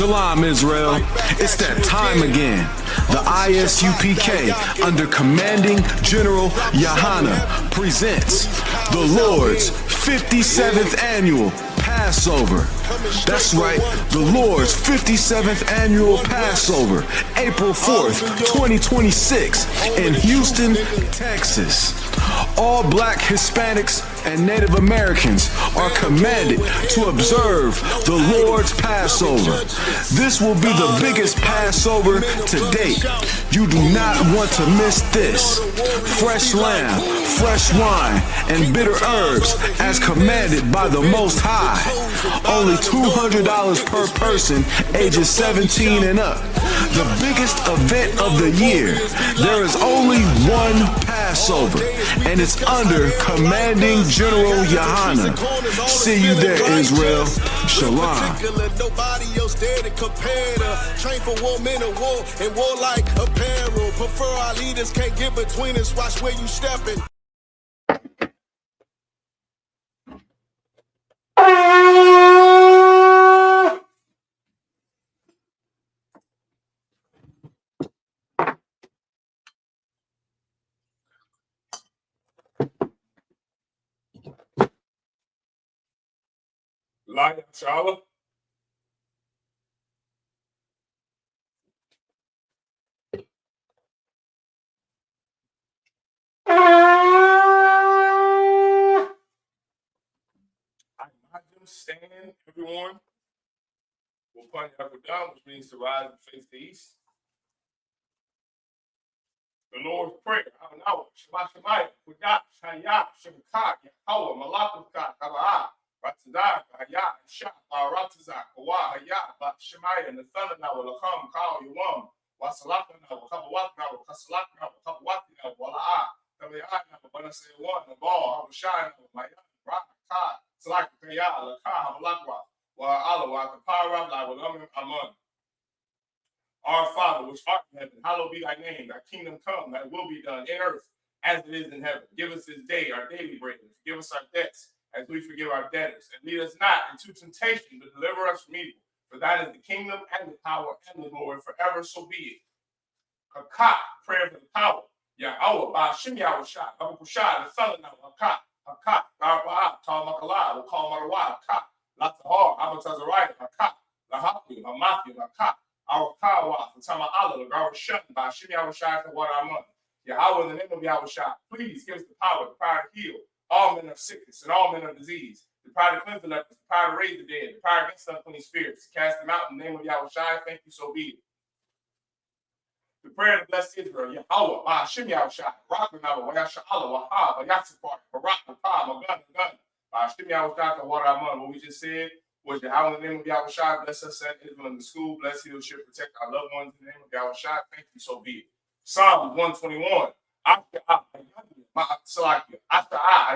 Shalom, Israel. It's that time again. The I.S.U.P.K. under Commanding General Yahanna presents the Lord's 57th Annual Passover. That's right, the Lord's 57th Annual Passover, April 4th, 2026 in Houston, Texas. All Black, Hispanics, and Native Americans are commanded to observe the Lord's Passover. This will be the biggest Passover to date. You do not want to miss this. Fresh lamb, fresh wine, and bitter herbs as commanded by the Most High. Only $200 per person ages 17 and up. The biggest event of the year. There is only one Passover, and it's under Commanding General Yahanna. See you there, Israel. Shalom. Nobody else there to compare to. Train for war, men of war, and war like apparel. Prefer our leaders, can't get between us. Watch where you stepping. Light Shala. Stand, everyone. We'll point up or down, which means to rise and face the east. The Lord's Prayer. Yahanna, Shabbat Shemayim, Kudat, Shaya, Shabbat, Yahweh, Malakukat, Kabah, Ratzadak, Haya, Shah, Ratzak, Kawa, Haya, Bat Shemayim, the Thunder now will come, Kal, Yuam, Wasalaka now, Kabawat now, Kasalak now, Kabawat now, Wala, Kabaya now, Banase one, the ball, Habashai now, Maya, Rakat, Salak, Kaya, Laka, Malakwa, Wa Allah, the power of life, Amun. Our Father, which art in heaven, hallowed be thy name. Thy kingdom come, thy will be done in earth as it is in heaven. Give us this day our daily bread, and forgive us our debts as we forgive our debtors. And lead us not into temptation, but deliver us from evil. For thine is the kingdom and the power and the glory forever, so be it. Hakak, prayer for the power. Yahweh, Ba'ashim Yahushua, Abukushah, the son of Hakak, Hakak, Arba'ah, Talmakala, we'll call Marawah, Hakak, Latahar, Amatazariah, Hakak, Lahaku, Hamathi, Hakak. Our Kawa, the Tama Allah, the Gar Shun, by Shimi Yahushua, for what I'm on. Yahweh, in the name of Yahushua, please give us the power to heal all men of sickness and all men of disease, the power to cleanse the lepers, the power to raise the dead, the power against unclean spirits, cast them out in the name of Yahushua. Thank you, so be it. The prayer to bless Israel, Yahweh, by Shimi Yahushua, Rakmanaba, Wayashala, Wahab, Yatsipar, Barak, Pam, Gun, by Shimi Yahushua, for what I'm on. What we just said. Was Yahweh in the name of Yahushua, bless us at Israel in the school, bless you, should protect our loved ones in the name of Yahushua. Thank you, so be it. Psalm 121. After I,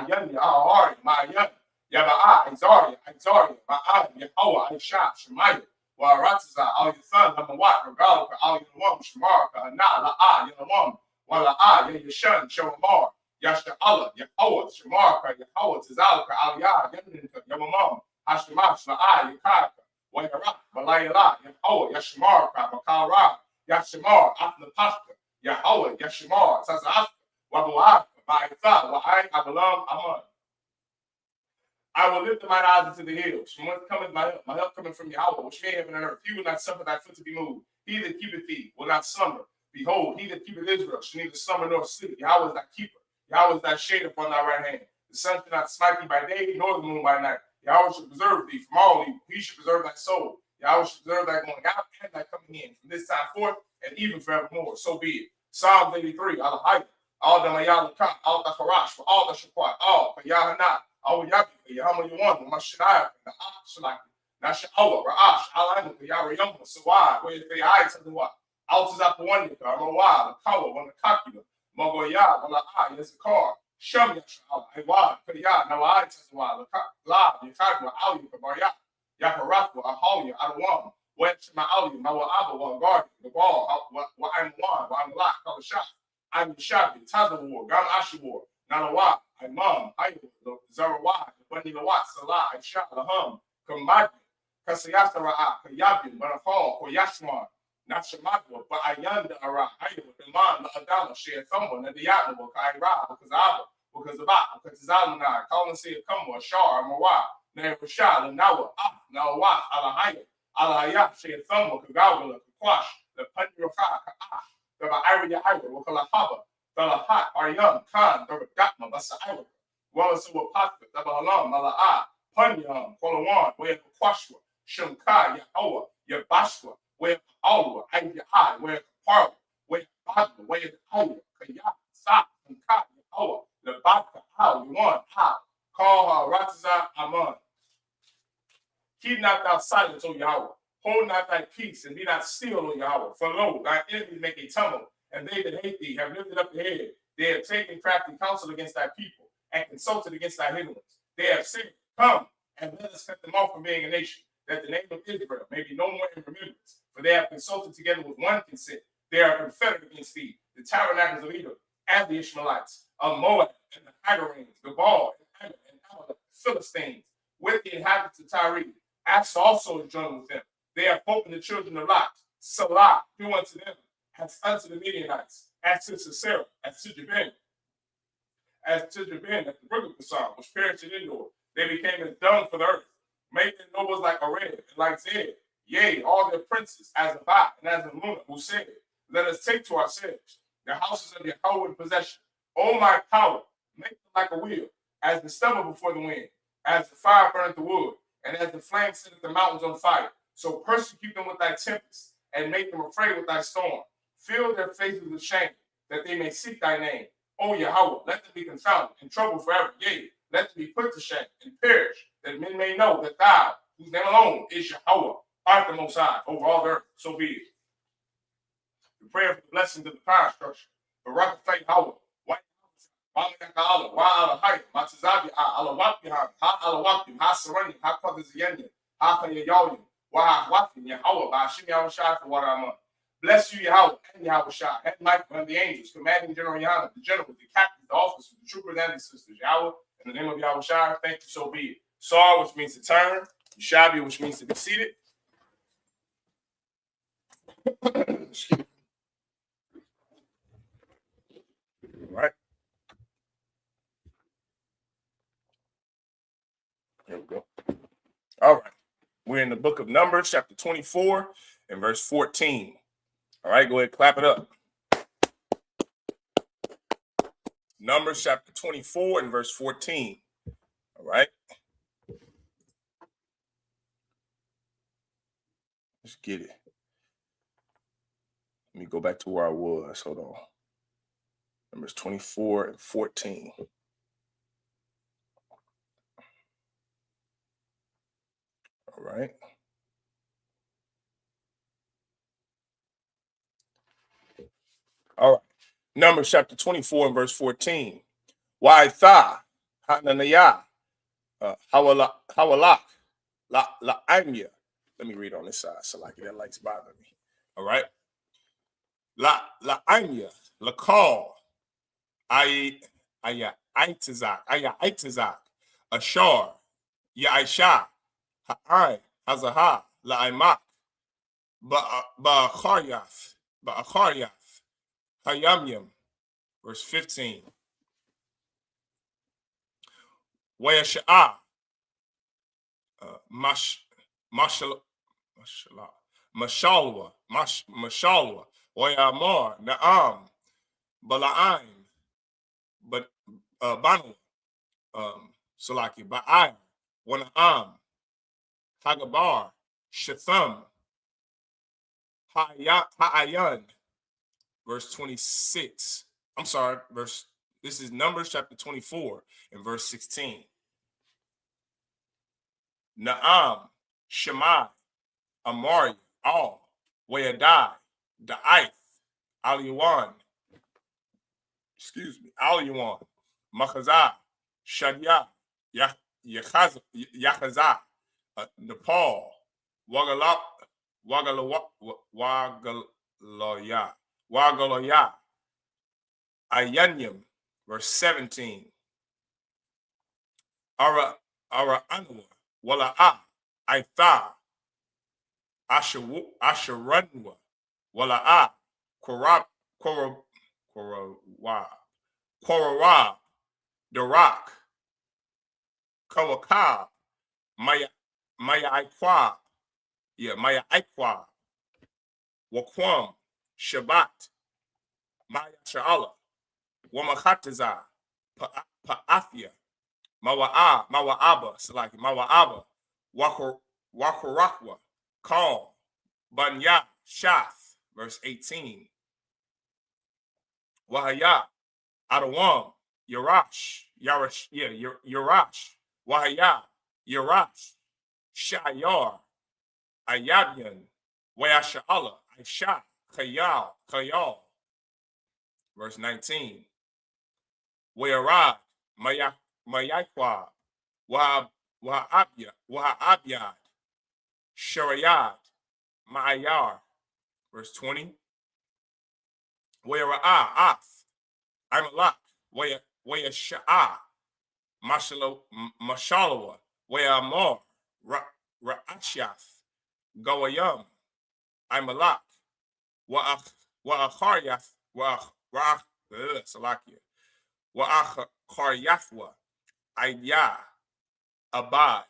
Ayani, Ahari, Ma'ayani, Yaba'a, Isaiah, Ma'ad, Yahweh, Aisha, Shemaiah, Waratza, all your sons, Amawat, Regala, all your woman, Shemarka, Ana, La'a, Yalawam, Wala'a, Yashun, Shomar, Yasha Allah, Yahweh, Shemarka, Yahweh, Tizalka, Aliyah, Yaninka, Yamamam. Hashemash, La'ai, Yakaka, Wayara, Malayala, Yahweh, Yashmarka, Makara, Yashmar, Atnapashka, Yahweh, Yashmar, Sazafka, Wabuaka, Ma'itha, Wa'ai, Abalam, Aman. I will lift my eyes into the hills. From whence cometh my help coming from Yahweh, which made heaven and earth. He will not suffer thy foot to be moved. He that keepeth thee will not slumber. Behold, he that keepeth Israel shall neither slumber nor sleep. Yahweh is thy keeper. Yahweh is thy shade upon thy right hand. The sun shall not smite thee by day, nor the moon by night. Yahweh should preserve thee from all evil. He should preserve thy soul. Yahweh should preserve thy going out and thy coming in from this time forth and even forevermore. So be it. Psalm 83. Al-Hayy, all the Mayalaka, all the Harash, all the Shakwat, all the Yahanna, all Yapi, Yahama Yuan, Mashanaya, the Shalaki, Nashawa, Ra'ash, Alamu, Yarayama, Sawai, where they eye to the what? Altazapawandika, Amawa, the Kawa, one the Kakina, Mogoya, Wala'a, Yazakar. Shum Yashala, Iwa, Kaya, Nawai Tazwa, La, Yakagwa, Ali, Kabaya, Yakarafu, Aholia, Adawam, Wetchma Ali, Mawa Abba, one guardian, the ball, what I'm one, I'm locked, I'm shot, I'm Shabi, Tazawar, Gam Ashawar, Nalawa, I'm Mom, I Zarawa, Bunny Lawat, Salah, I shot the hum, Kamadi, Kasayasara, Kayabim, Banafal, Koyashwan, Nashamatwa, but Ayanda Ara, Ayo, the man, the Adama, share someone, and the Yatma, Kaira, because of Zalmana, Colin said, come on, Shar, Mawa, Name Rashad, and Nawa, Nawa, Alahaya, Alahaya, share someone, Kagawala, Kwash, the Panduraka, the Iriya Ira, Wakalahaba, the Lahat, Ariam, Khan, the Gatma, Basa Ira, Wallace of Pasta, the Balam, Mala'a, Punyam, Kolawan, where Kwashwa, Shumka, Yahoa, Yabashwa, where Alwa, Ayah, where Parwa, where Badwa, where Aya, Kaya, Sa, and Ka, Yahoa, the Baka, How, Yuan, How, call her Rataza Aman. Keep not thou silence, O Yahweh. Hold not thy peace, and be not still, O Yahweh. For lo, thy enemies make a tumult, and they that hate thee have lifted up their head. They have taken crafty counsel against thy people, and consulted against thy hidden ones. They have said, come, and let us cut them off from being a nation, that the name of Israel may be no more in remembrance. For they have consulted together with one consent. They are confederate against thee, the tabernacles of Edom, and the Ishmaelites, of Moab, and the Hagarims, the Baal, and Amalek, the Philistines, with the inhabitants of Tyre. Acts also is joined with them. They have spoken the children of Lot. Salah, do unto them, as unto the Midianites, as to Sisera, as to Jabin, at the brook of the Psalm, which perished in Endor. They became as dung for the earth. Made their nobles like Arab, and like Zed. Yea, all their princes, as Abba and as Amunah, who said, let us take to ourselves the houses of Yahweh in possession. O my power, make them like a wheel, as the stubble before the wind, as the fire burneth the wood, and as the flame setteth the mountains on fire. So persecute them with thy tempest, and make them afraid with thy storm. Fill their faces with shame, that they may seek thy name. O Yahweh, let them be confounded and troubled forever. Yea, let them be put to shame and perish, that men may know that thou, whose name alone is Yahweh, art the Most High over all the earth. So be it. The prayer for the blessings of the power structure. The rock of faith, Yahweh. Bless you, Yahweh, and Yahweh Shai, and Michael, and the angels, commanding General Yahanna, the generals, the captains, the officers, the troopers, and the sisters. Yahweh, in the name of Yahweh Shai, thank you, so be it. Sar, which means to turn, Shabi, which means to be seated. Excuse me. All right. Here we go. All right. We're in the book of Numbers, chapter 24, and verse 14. All right, go ahead, clap it up. Numbers, chapter 24, and verse 14. All right. Let's get it. Let me go back to where I was. Hold on. Numbers 24 and 14. All right. All right. Numbers chapter 24 and verse 14. Why tha hananaya hawalak la anya. Let me read on this side. So like that light's bothering me. All right. La anya la call itizak ashar ya aisha ha'ai hazaha la aimak ba'acharyath hayamyam. Verse 15. Wayasha'a mashalwa wayamar na'am bala'im but banu salaki ba'ai wana'am hagabar shatham ha'ayan. Verse 26. I'm sorry, this is Numbers chapter 24 and verse 16. Na'am, Shemai, Amari, Al, Wayadai, Da'ith, Aliwan, Aliwan, Machazah, Shadia, Yachazah, Nepal, Wagaloya, Ayanyam. Verse 17. Ara Anua, Wala'a, Aitha, Asharanwa, Wala'a, Korab, Kororab, Darak, Kawakab, Maya Iqua, Maya Iqua, Waquam, Shabbat, Maya Sha'ala, Wamakataza, Pa'afia, Mawa'aba, Salaki, Mawa'aba, Wakarakwa, Calm, Banya, Shath, verse 18. Wahaya, Adawam, Yarash, Wahaya, Yarash, Shayar, Ayabian, Wayasha'ala, Aisha, Khayal, verse 19. Wayarad, Mayakwa, Wahabyad, Sharayad, Ma'ayar, verse 20. Wayara'ah, Imalak, Wayasha'ah, Mashalawa, Wayamor, Ra'ashath, Gawayam, Imalak, Wa'acharyath, Wa'acharyathwa, Ayah, Abad.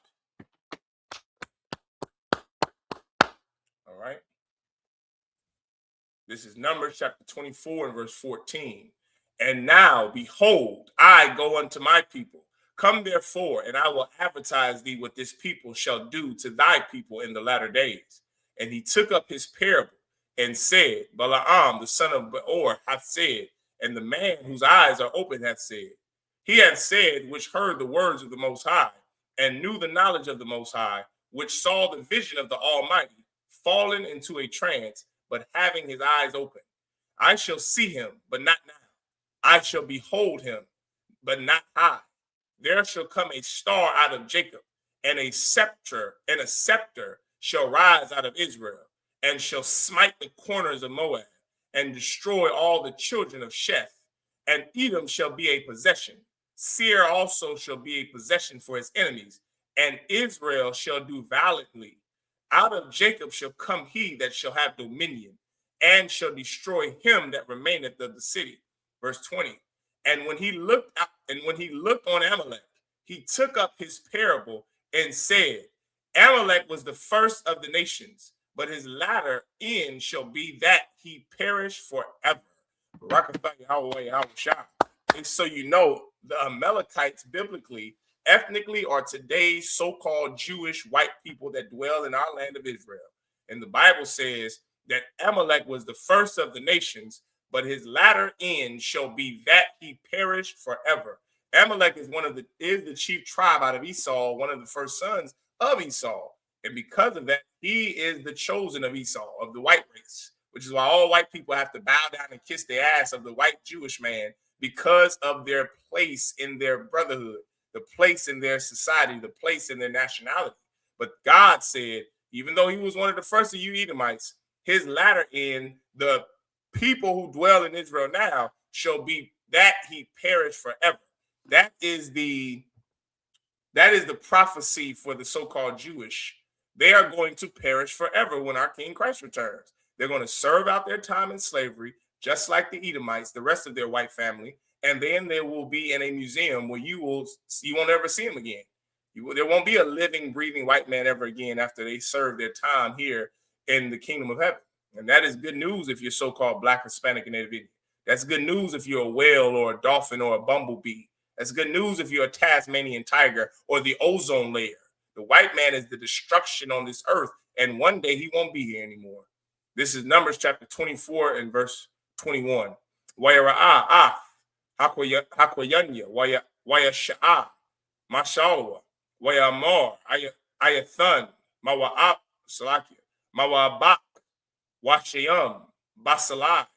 All right. This is Numbers chapter 24 and verse 14. And now, behold, I go unto my people. Come therefore, and I will advertise thee what this people shall do to thy people in the latter days. And he took up his parable and said, Balaam, the son of Beor, hath said, and the man whose eyes are open hath said. He hath said, which heard the words of the Most High, and knew the knowledge of the Most High, which saw the vision of the Almighty, fallen into a trance, but having his eyes open. I shall see him, but not now. I shall behold him, but not high. There shall come a star out of Jacob, and a scepter shall rise out of Israel, and shall smite the corners of Moab, and destroy all the children of Sheth. And Edom shall be a possession. Seir also shall be a possession for his enemies, and Israel shall do valiantly. Out of Jacob shall come he that shall have dominion, and shall destroy him that remaineth of the city. Verse 20. And when he looked on Amalek, he took up his parable and said, Amalek was the first of the nations, but his latter end shall be that he perish forever. And so you know, the Amalekites biblically, ethnically, are today's so-called Jewish white people that dwell in our land of Israel. And the Bible says that Amalek was the first of the nations, but his latter end shall be that he perish forever. Amalek is the chief tribe out of Esau, one of the first sons of Esau. And because of that, he is the chosen of Esau, of the white race, which is why all white people have to bow down and kiss the ass of the white Jewish man, because of their place in their brotherhood, the place in their society, the place in their nationality. But God said, even though he was one of the first of you Edomites, his latter end, the people who dwell in Israel now, shall be that he perish forever. That is the prophecy for the so-called Jewish. They are going to perish forever when our King Christ returns. They're going to serve out their time in slavery, just like the Edomites, the rest of their white family, and then they will be in a museum where you won't ever see them again. There won't be a living, breathing white man ever again after they serve their time here in the kingdom of heaven. And that is good news if you're so-called Black, Hispanic, and Native Indian. That's good news if you're a whale or a dolphin or a bumblebee. That's good news if you're a Tasmanian tiger or the ozone layer. The white man is the destruction on this earth, and one day he won't be here anymore. This is Numbers chapter 24 and verse 21. Wayara'ah, Hakwayanya, Wayasha'ah, Mashalwa, Wayamor, Ayathan, Mawa'ab, Salakia, Mawa'abak, Washayam, Basalai,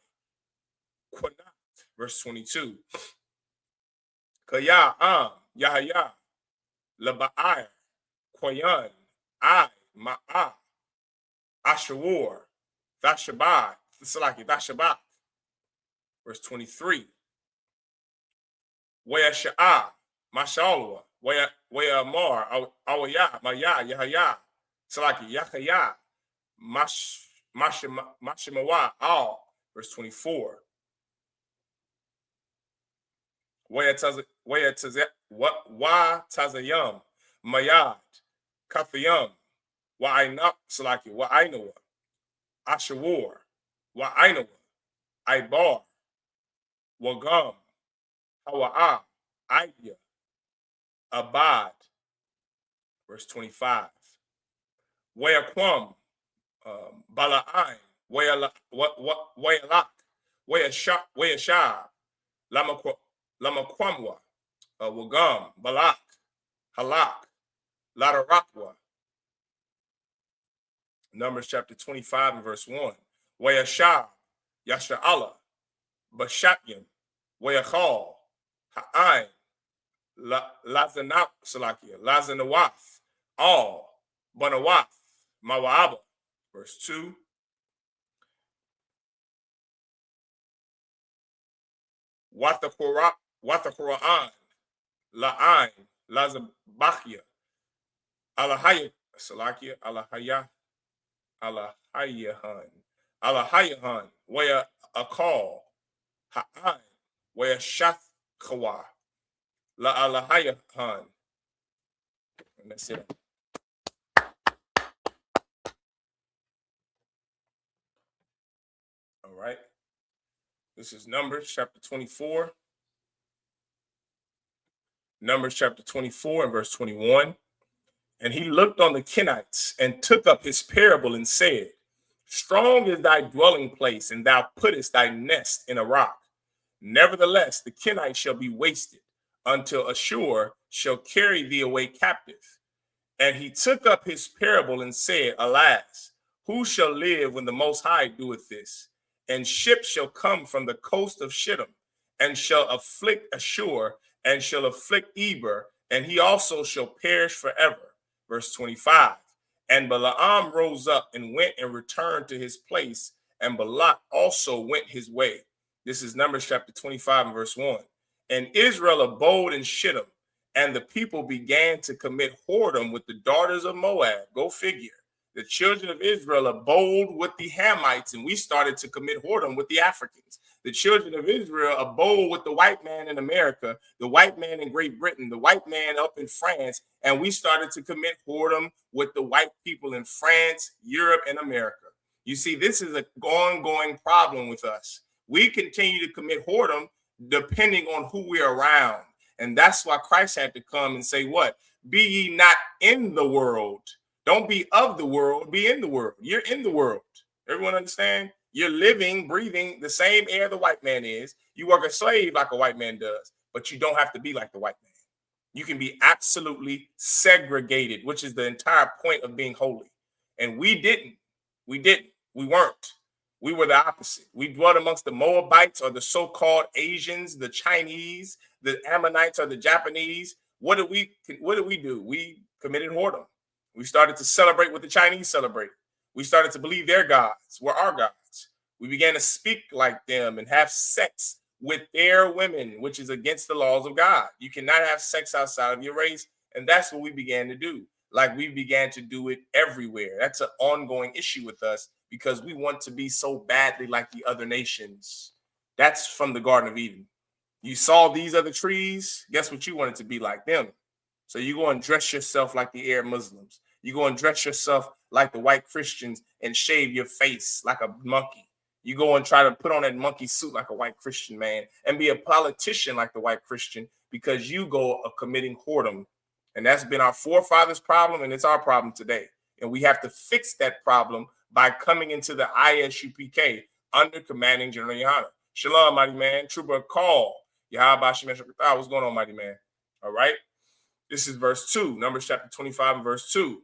Quanat, verse 22. Kaya'am, Yahaya, Laba'ai, Quayan, Ma'a, Ashawar, Thashabah, Thashabah, verse 23. Wayasha'ah, Mashalwa, Wayamar, Awaya, Maya, Yahaya, Salaki, Yahaya, Mashimawa, all. Verse 24. Waya Tazayam, Mayad, Kathayam, Wa'ainak Salaki, Wa'ainawa, Ashawar, Wa'ainawa, Ibar, Wagam, Hawa'a, Aya, Abad. Verse 25. Wayaquam, Bala'ain, Wayalak, Wayashah, Lamaquamwa, Wagam, Balak, Halak, Ladarakwa. Numbers chapter 25 and verse 1. Wayashah, Yasha'Allah, Bashatyam, Wayachal, Ha'ain, Lazanawath, all, Banawath, Mawa'aba. Verse 2. Wathaquran, La'ain, Lazabachia, Alahaya, Salakia, Alahayahan, Waya Akal, Ha'ain, Waya Shathkawa, La Alahayahan. And that's it. All right. This is Numbers chapter 24. Numbers chapter 24 and verse 21. And he looked on the Kenites and took up his parable and said, strong is thy dwelling place, and thou puttest thy nest in a rock. Nevertheless, the Kenites shall be wasted, until Ashur shall carry thee away captive. And he took up his parable and said, alas, who shall live when the Most High doeth this? And ships shall come from the coast of Shittim, and shall afflict Ashur, and shall afflict Eber, and he also shall perish forever. Verse 25. And Balaam rose up and went and returned to his place, and Balak also went his way. This is Numbers chapter 25 and verse 1. And Israel abode in Shittim, and the people began to commit whoredom with the daughters of Moab. Go figure. The children of Israel abode with the Hamites, and we started to commit whoredom with the Africans. The children of Israel abode with the white man in America, the white man in Great Britain, the white man up in France, and we started to commit whoredom with the white people in France, Europe, and America. You see, this is an ongoing problem with us. We continue to commit whoredom depending on who we're around. And that's why Christ had to come and say, what? Be ye not in the world. Don't be of the world, be in the world. You're in the world. Everyone understand? You're living, breathing the same air the white man is. You work a slave like a white man does, but you don't have to be like the white man. You can be absolutely segregated, which is the entire point of being holy. And we didn't. We weren't. We were the opposite. We dwelt amongst the Moabites, or the so-called Asians, the Chinese, the Ammonites, or the Japanese. What did we do? We committed whoredom. We started to celebrate what the Chinese celebrated. We started to believe their gods were our gods. We began to speak like them and have sex with their women, which is against the laws of God. You cannot have sex outside of your race. And that's what we began to do. Like we began to do it everywhere. That's an ongoing issue with us because we want to be so badly like the other nations. That's from the Garden of Eden. You saw these other trees. Guess what you wanted to be like them? So you go and dress yourself like the Arab Muslims. You go and dress yourself like the white Christians and shave your face like a monkey. You go and try to put on that monkey suit like a white Christian man and be a politician like the white Christian because you go committing whoredom. And that's been our forefathers' problem, and it's our problem today. And we have to fix that problem by coming into the I.S.U.P.K under commanding General Yahanna. Shalom, mighty man. Trooper call. What's going on, mighty man? All right. This is verse 2, Numbers chapter 25 and verse 2.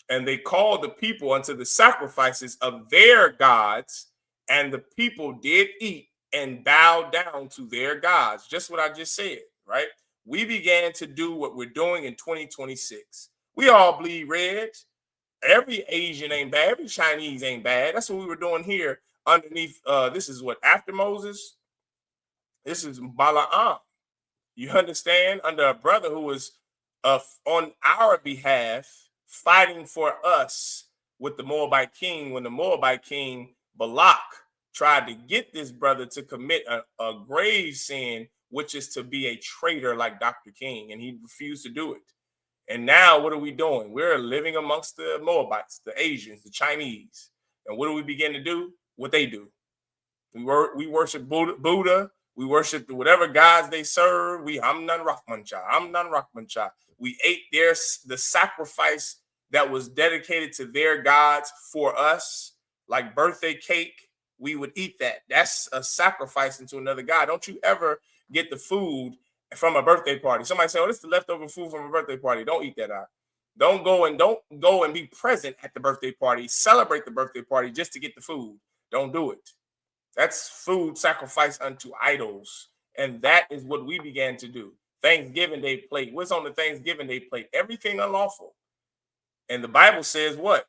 And they called the people unto the sacrifices of their gods, and the people did eat and bow down to their gods. Just what I just said, right? We began to do what we're doing in 2026. We all bleed red. Every Asian ain't bad. Every Chinese ain't bad. That's what we were doing here underneath. This is what, after Moses? This is Balaam. You understand? Under a brother who was on our behalf, fighting for us with the Moabite king when the Moabite king Balak tried to get this brother to commit a grave sin, which is to be a traitor like Dr. King, and he refused to do it. And now what are we doing? We're living amongst the Moabites, the Asians, the Chinese. And what do we begin to do? What they do. We worship Buddha. We worship whatever gods they serve. Amnan Rahman Cha. We ate the sacrifice that was dedicated to their gods for us, like birthday cake. We would eat that. That's a sacrifice into another god. Don't you ever get the food from a birthday party. Somebody say, "Oh, this is the leftover food from a birthday party." Don't eat that out. Don't go and be present at the birthday party. Celebrate the birthday party just to get the food. Don't do it. That's food sacrifice unto idols. And that is what we began to do. Thanksgiving Day plate. What's on the Thanksgiving Day plate? Everything unlawful. And the Bible says what?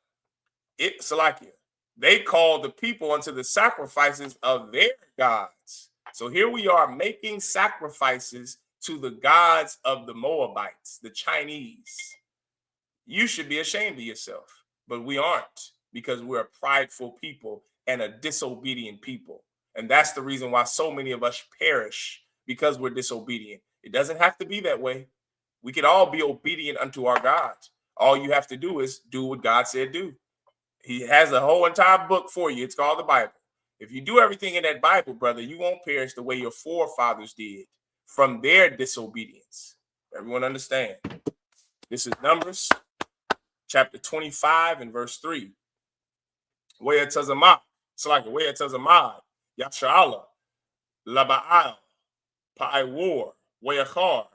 Salakia. They called the people unto the sacrifices of their gods. So here we are making sacrifices to the gods of the Moabites, the Chinese. You should be ashamed of yourself, but we aren't, because we're a prideful people and a disobedient people. And that's the reason why so many of us perish, because we're disobedient. It doesn't have to be that way. We can all be obedient unto our God. All you have to do is do what God said do. He has a whole entire book for you. It's called the Bible. If you do everything in that Bible, brother, you won't perish the way your forefathers did from their disobedience. Everyone understand? This is Numbers chapter 25 and verse 3. Waya Tazamah, it's like Waya Tazamah, Yasha'ala, Laba'al, Pa'awar, Wayachar,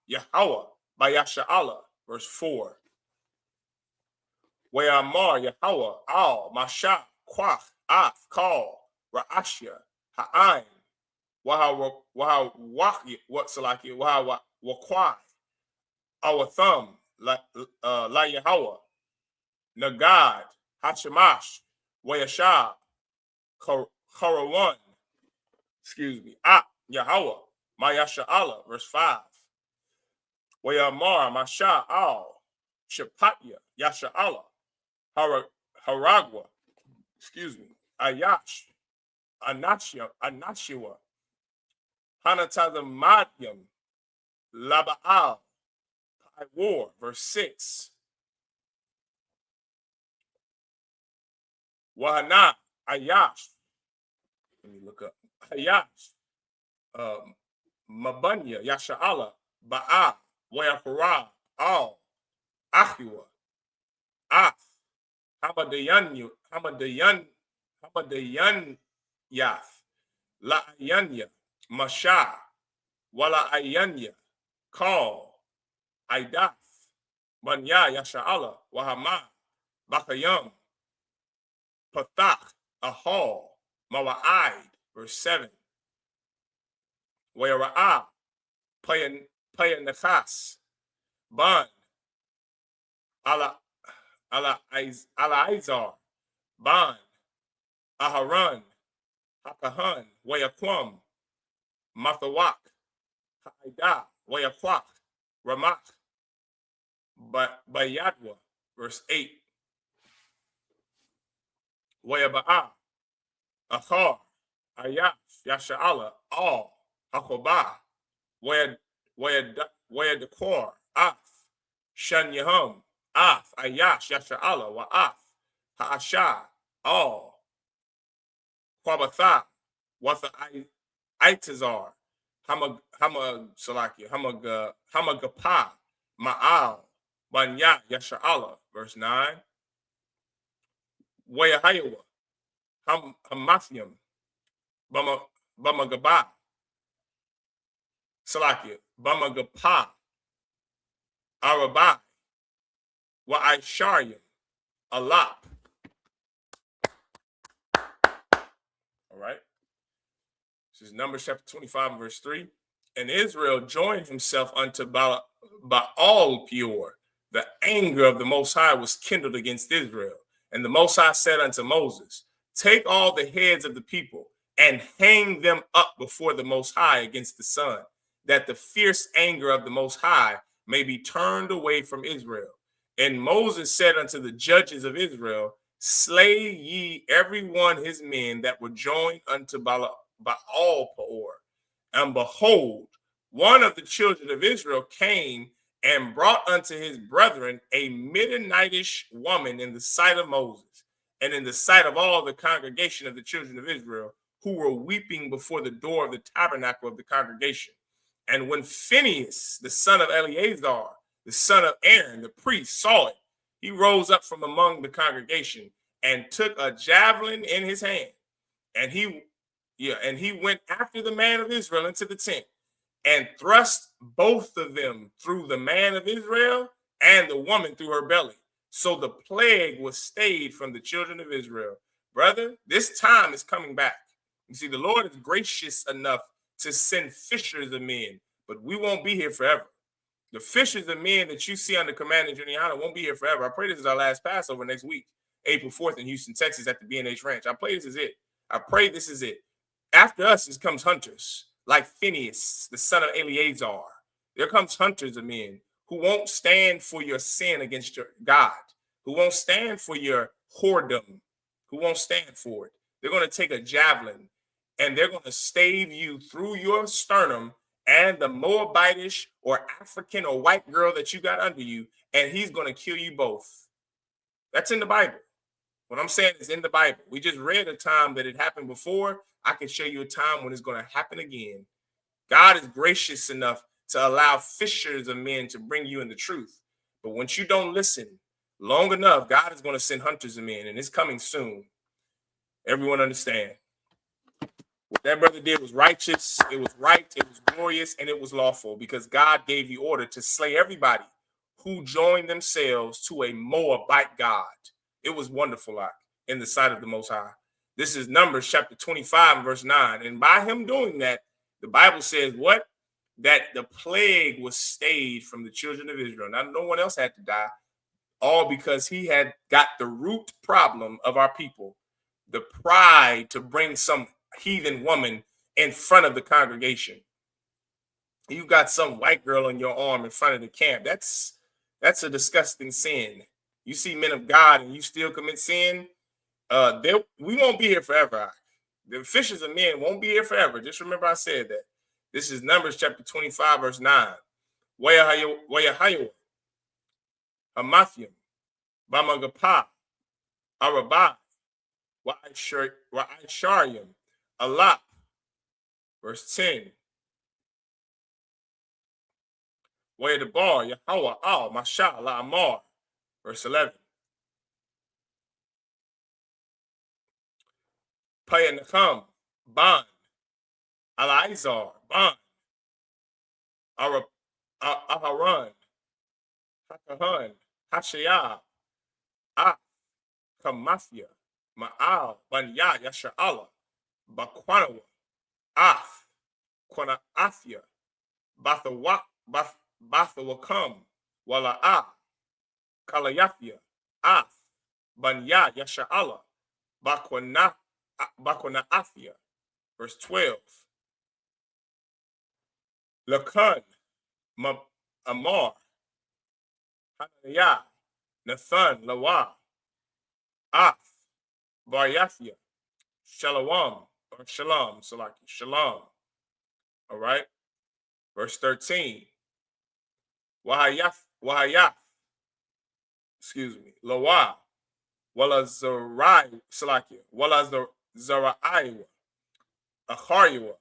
Yahweh, Bayasha'ala, verse 4. Wayamar, Yahweh, Al, Masha, Kwach, Af, Kal, Ra'ashya, Ha'ain, Wahawaki, what Salaki, Wakwai, our thumb, La Yahweh, Nagad, Hashemash, Wayashab, Karawan, Yahweh, Mayasha'ala, verse 5. Wayamar, Masha, Al, Shapatya, Yasha'ala, Haragwa, Ayash, Anashua, Hanatazamadyam, Laba'al, War, verse 6. Wahana, Ayash. Let me look up. Ayash, Mabunya, Yasha'ala, Ba'a, Wayakara, Al, Achua, Af, Hamadayan Yath, La Ayanya, Masha, Wala Ayanya, Kal, Aidath, Manya, Yasha'ala, Wahama, Bakayam, Pathach, Ahal, Mawa'id, verse 7. Wayara'a, Payanachas, Ban, Ala Izar, Ban, Aharan, Hakahan, Wayakwam, Mathawak, Haida, Wayakwak, Ramach, Bayadwa, verse 8. Wayaba'a, Achar, Ayash, Yasha'ala, Al, Hakoba, Wayadakor, Af, Shan Yahum, Af, Ayash, Yasha'ala, Wa'af, Ha'asha, Al, Kwabatha, Watha Itazar, Hamagapa, Ma'al, Banya, Yasha'ala, verse 9. Wayahayawa, Hamathium, Bamagaba, Salakia, Bamagapa, Arabai, Wa'isharyam, Alap. All right. This is Numbers chapter 25, verse 3. And Israel joined himself unto Baal Peor. The anger of the Most High was kindled against Israel. And the Most High said unto Moses, take all the heads of the people and hang them up before the Most High against the sun, that the fierce anger of the Most High may be turned away from Israel. And Moses said unto the judges of Israel, slay ye every one his men that were joined unto Baal Peor. And behold, one of the children of Israel came and brought unto his brethren a Midianitish woman in the sight of Moses, and in the sight of all the congregation of the children of Israel, who were weeping before the door of the tabernacle of the congregation. And when Phinehas, the son of Eleazar, the son of Aaron, the priest, saw it, he rose up from among the congregation and took a javelin in his hand. And he went after the man of Israel into the tent and thrust both of them through the man of Israel and the woman through her belly. So the plague was stayed from the children of Israel. Brother, this time is coming back. You see, the Lord is gracious enough to send fishers of men, but we won't be here forever. The fishers of men that you see under Command and Yahanna won't be here forever. I pray this is our last Passover next week, April 4th in Houston, Texas at the B&H Ranch. I pray this is it. I pray this is it. After us comes hunters like Phinehas, the son of Eleazar. There comes hunters of men who won't stand for your sin against your God, who won't stand for your whoredom, who won't stand for it. They're going to take a javelin and they're going to stave you through your sternum and the Moabitish or African or white girl that you got under you, and he's going to kill you both. That's in the Bible. What I'm saying is in the Bible. We just read a time that it happened before. I can show you a time when it's going to happen again. God is gracious enough to allow fishers of men to bring you in the truth. But once you don't listen long enough, God is going to send hunters of men, and it's coming soon. Everyone understand? What that brother did was righteous, it was right, it was glorious, and it was lawful, because God gave the order to slay everybody who joined themselves to a Moabite god. It was wonderful in the sight of the Most High. This is Numbers chapter 25, verse 9. And by him doing that, the Bible says what? That the plague was stayed from the children of Israel. Now, no one else had to die, all because he had got the root problem of our people, the pride to bring some heathen woman in front of the congregation. You got some white girl on your arm in front of the camp. That's a disgusting sin. You see men of God and you still commit sin, we won't be here forever. The fishers of men won't be here forever. Just remember I said that. This is Numbers chapter 25, verse 9. Wayahayo, Hamathium, Bamagapa, Arabah, Wa'isharium, Alap, verse 10. Wayadabar, Yahweh, Al, Masha, La Amar, verse 11. Payanakam, Ban, Alaizar, Ban, Aharan, Hakahan, Hashayah, Kamathia, Ma'al, Banya, Yasha'ala, Bakwanawa, Af, Kwanaathia, Bathawakam, Wala'ah, Kalayathia, Af, Banya, Yasha'ala, Bakwanathia. Verse 12. Lakan, Amar, Hananiah, Nathan, Lawa, Af, Baryathia, Shalom, or Shalom, Salaki, Shalom. All right. Verse 13. Wahayath, excuse me, Lawa, Wala Zarai, Salaki, Wala Zaraiwa, Achariwa,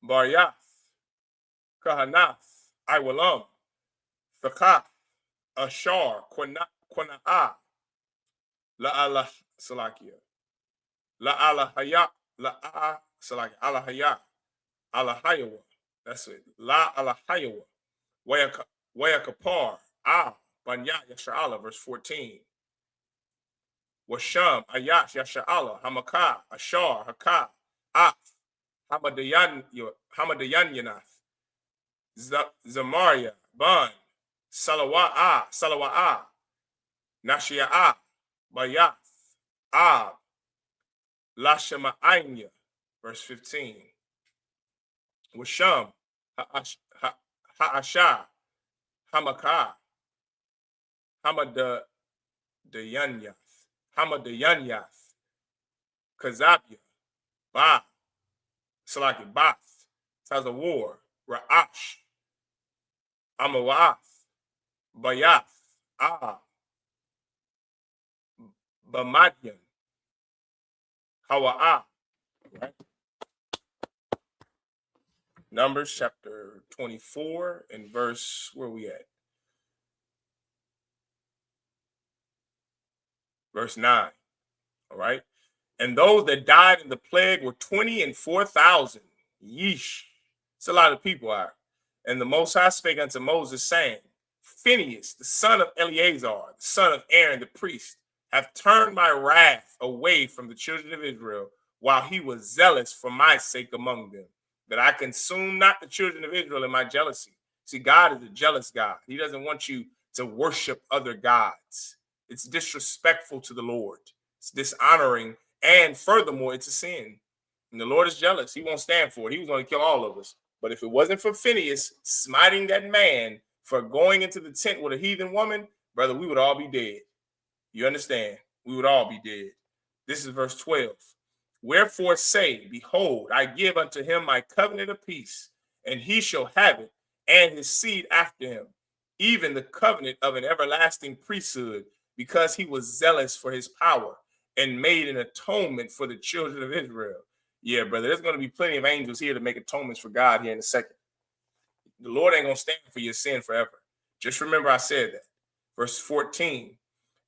Baryath, Kahanath, Iwalam, Thakath, Ashar, Quana'ah, La'ala Salakia, La'alahaya, La'a Salakia, Alahaya, Alahayawa. That's it. La'alahayawa, Wayakapar, Banya Yasha'ala, verse 14. Washam, Ayash, Yasha'ala, Hamakah, Ashar, Hakah, Af, Hamadayanyanath, Zamaria, Ban, Salawa'ah, Nashia'ah, Bayath, Ab, Lashama'anya, verse 15. Washam, Ha'ashah, Hamakah, Hamadayanyath, Hamadayanyath, Kazabya, Ba, Salaki Bath, Tazawar, Ra'ash, Amawath, Bayath, Bamadyan, Hawa'ah, right? Numbers chapter 24 and verse, where are we at? Verse 9, all right? And those that died in the plague were 20 and 4,000. Yeesh. It's a lot of people out. And the Most High spake unto Moses, saying, Phinehas, the son of Eleazar, the son of Aaron the priest, hath turned my wrath away from the children of Israel, while he was zealous for my sake among them, that I consume not the children of Israel in my jealousy. See, God is a jealous God. He doesn't want you to worship other gods. It's disrespectful to the Lord. It's dishonoring. And furthermore, it's a sin. And the Lord is jealous. He won't stand for it. He was going to kill all of us. But if it wasn't for Phinehas smiting that man for going into the tent with a heathen woman, brother, we would all be dead. You understand? We would all be dead. This is verse 12. Wherefore say, behold, I give unto him my covenant of peace, and he shall have it, and his seed after him, even the covenant of an everlasting priesthood, because he was zealous for his power and made an atonement for the children of Israel. Yeah, brother, there's going to be plenty of angels here to make atonements for God here in a second. The Lord ain't going to stand for your sin forever. Just remember I said that. Verse 14.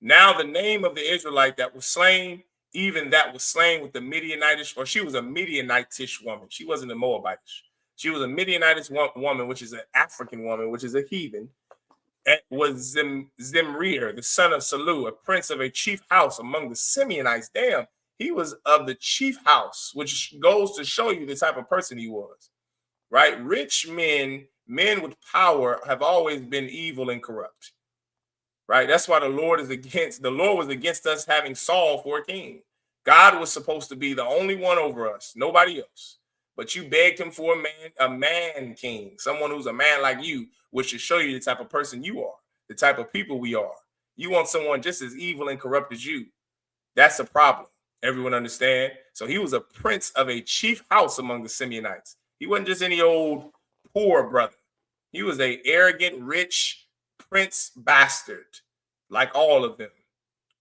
Now the name of the Israelite that was slain, even that was slain with the Midianitish, or she was a Midianitish woman. She wasn't a Moabitish. She was a Midianitish woman, which is an African woman, which is a heathen. It was Zimrir, the son of Salu, a prince of a chief house among the Simeonites. Damn, he was of the chief house, which goes to show you the type of person he was, right? Rich men, men with power, have always been evil and corrupt, right? That's why the Lord was against us having Saul for a king. God was supposed to be the only one over us, nobody else. But you begged him for a man king, someone who's a man like you, which should show you the type of person you are, the type of people we are. You want someone just as evil and corrupt as you. That's a problem. Everyone understand? So he was a prince of a chief house among the Simeonites. He wasn't just any old poor brother. He was an arrogant, rich prince bastard, like all of them,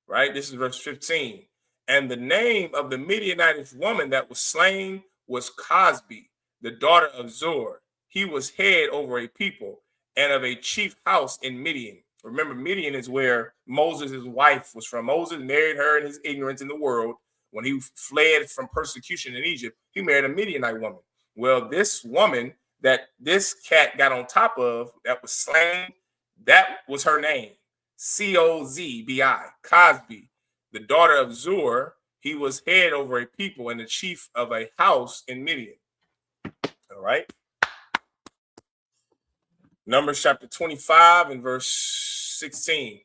right? This is verse 15. And the name of the Midianitish woman that was slain was Cosbi, the daughter of Zur. He was head over a people and of a chief house in Midian. Remember, Midian is where Moses' wife was from. Moses married her in his ignorance in the world. When he fled from persecution in Egypt, he married a Midianite woman. Well, this woman that this cat got on top of that was slain, that was her name. Cozbi, Cosbi, the daughter of Zur. He was head over a people and the chief of a house in Midian. All right. Numbers chapter 25 and verse 16.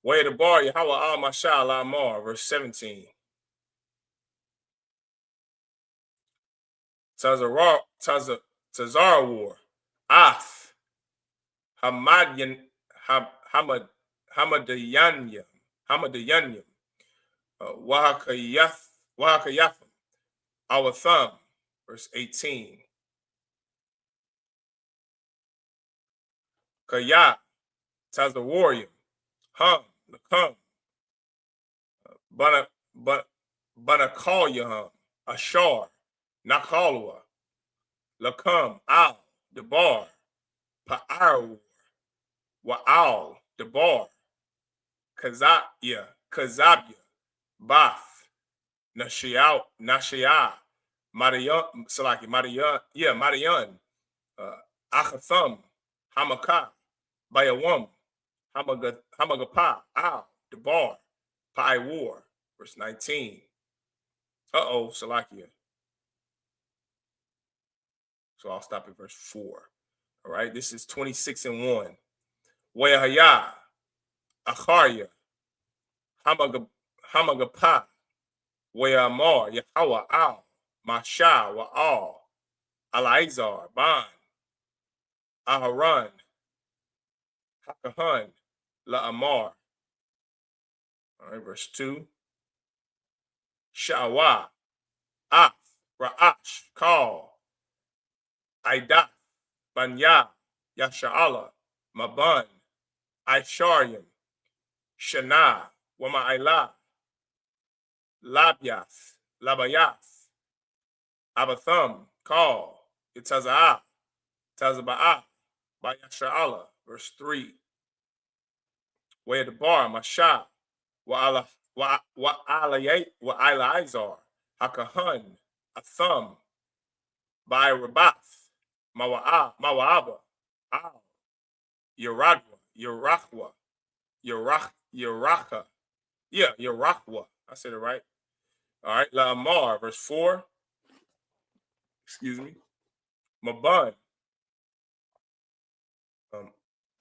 Way to bar Yahweh al Mashal Amar, verse 17. Tazar war. Ath. Hamadyan Hamadayanyam. Hamadayanyam. Wahakayatham. Our thumb, verse 18. Kayat, Tazawarium, Hum, Nakum, Banakalyahum, Ashar, Nakalwa, Lakum, Al, Debar, Pa'ar, Wa'al, Debar, Kazabya, Bath, Nashiah, Marian, Salaki, Marian, Achatham, Hamakah, Bayawam, Hamagapah, Al, Debar, Pai War, verse 19. Salakia. So I'll stop at verse 4. All right, this is 26 and 1. Wayahaya, Acharya, Hamagapah, Wayamar, Yahweh, Al, Masha, Wa'al, Alaizar, Ban, Aharon, Hakahan, La'amar. All right, verse 2. Shawa, Af, Ra'ash, Kal, Aidah, Banya, Yasha'ala, Maban, Aisharyim, Shana, Wama'ila, Labyath, Labayath, Abatham, Kal, Itaza'ah, Tazaba'ah, Bayasha'ala, verse 3. Where the bar, Masha, Wa'ala, Wa'alaizar, Hakahan, Atham, by Rabath, Mawa'aba, Al, Yeradwa, Yerachwa, Yeracha. Yeah, Yerachwa. I said it right. All right, La'amar, verse 4. Excuse me. Maban,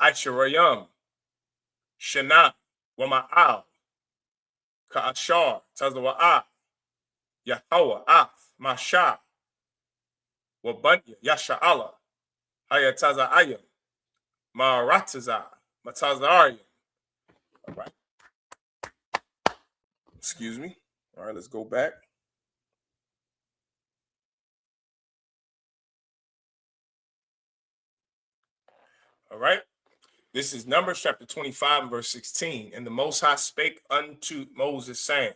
Aisharayam, Shana, Wama'al, Ka'ashar, Tazawa'ah, Yahweh, Af, Masha, Wabanya, Yasha'ala, Hayataza'ayim, Ma'arataza, Matazarium. All right. Excuse me. All right, let's go back. All right. This is Numbers chapter 25 and verse 16. And the Most High spake unto Moses, saying,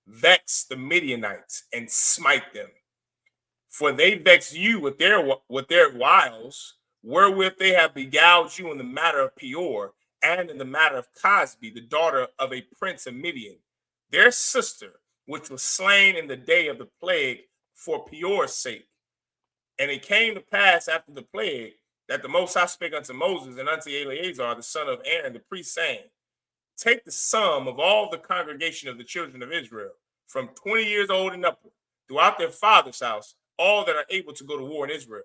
Vex the Midianites and smite them, for they vex you with their wiles, wherewith they have beguiled you in the matter of Peor, and in the matter of Cosbi, the daughter of a prince of Midian, their sister, which was slain in the day of the plague for Peor's sake. And it came to pass after the plague that the Most High spake unto Moses and unto Eleazar, the son of Aaron, the priest, saying, Take the sum of all the congregation of the children of Israel, from 20 years old and upward, throughout their father's house, all that are able to go to war in Israel.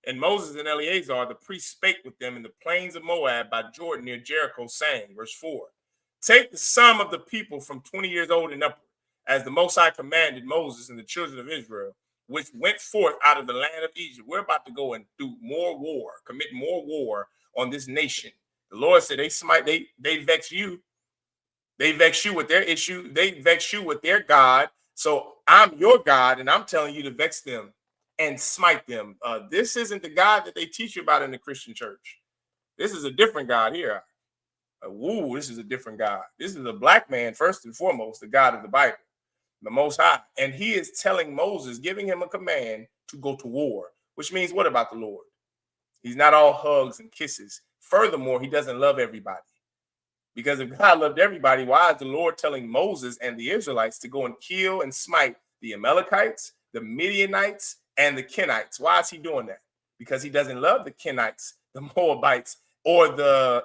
And Moses and Eleazar, the priest, spake with them in the plains of Moab by Jordan near Jericho, saying, verse 4, Take the sum of the people from 20 years old and upward, as the Most High commanded Moses and the children of Israel, which went forth out of the land of Egypt. We're about to go and do more war, commit more war on this nation. The Lord said they vex you. They vex you with their issue. They vex you with their God. So I'm your God, and I'm telling you to vex them and smite them. This isn't the God that they teach you about in the Christian church. This is a different God here. This is a different God. This is a black man, first and foremost, the God of the Bible, the Most High. And he is telling Moses, giving him a command to go to war, which means what about the Lord? He's not all hugs and kisses. Furthermore, he doesn't love everybody. Because if God loved everybody, why is the Lord telling Moses and the Israelites to go and kill and smite the Amalekites, the Midianites, and the Kenites? Why is he doing that? Because he doesn't love the Kenites, the Moabites, or the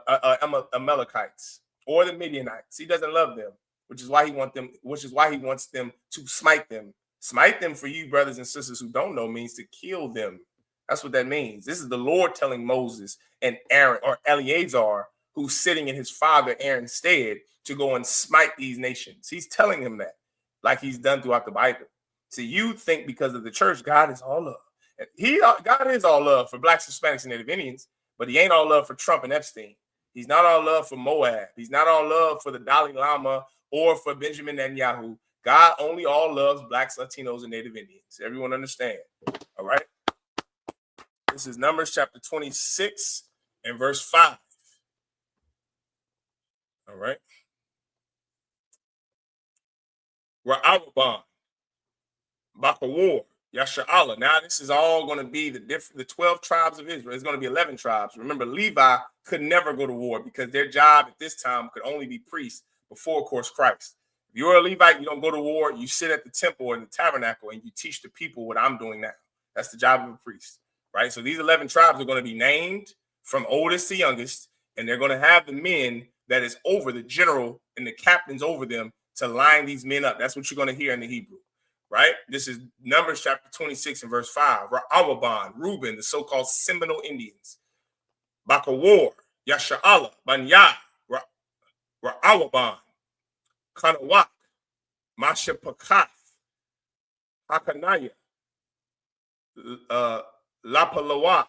Amalekites, or the Midianites. He doesn't love them, which is why he wants them to smite them. Smite them, for you brothers and sisters who don't know, means to kill them. That's what that means. This is the Lord telling Moses and Aaron, or Eleazar, who's sitting in his father Aaron's stead, to go and smite these nations. He's telling him that, like he's done throughout the Bible. So you think because of the church, God is all love. God is all love for blacks, Hispanics, and Native Indians, but he ain't all love for Trump and Epstein. He's not all love for Moab. He's not all love for the Dalai Lama or for Benjamin Netanyahu. God only all loves blacks, Latinos, and Native Indians. Everyone understand? All right. This is Numbers chapter 26 and verse 5. All right. Ra'awabah, Bakawar, Yasha'ala. Now this is all going to be the 12 tribes of Israel. It's going to be 11 tribes. Remember, Levi could never go to war because their job at this time could only be priests before, of course, Christ. If you're a Levite, you don't go to war. You sit at the temple or in the tabernacle and you teach the people what I'm doing now. That's the job of a priest, right? So these 11 tribes are going to be named from oldest to youngest, and they're going to have the men that is over the general and the captains over them to line these men up. That's what you're going to hear in the Hebrew, right? This is Numbers chapter 26 and verse 5. Ra'awaban, Reuben, the so-called Seminole Indians. Bakawar, Yasha'ala, Banya, Ra'awaban, Kanawak, Mashapakath, Hakanaya, Lapalawa'a,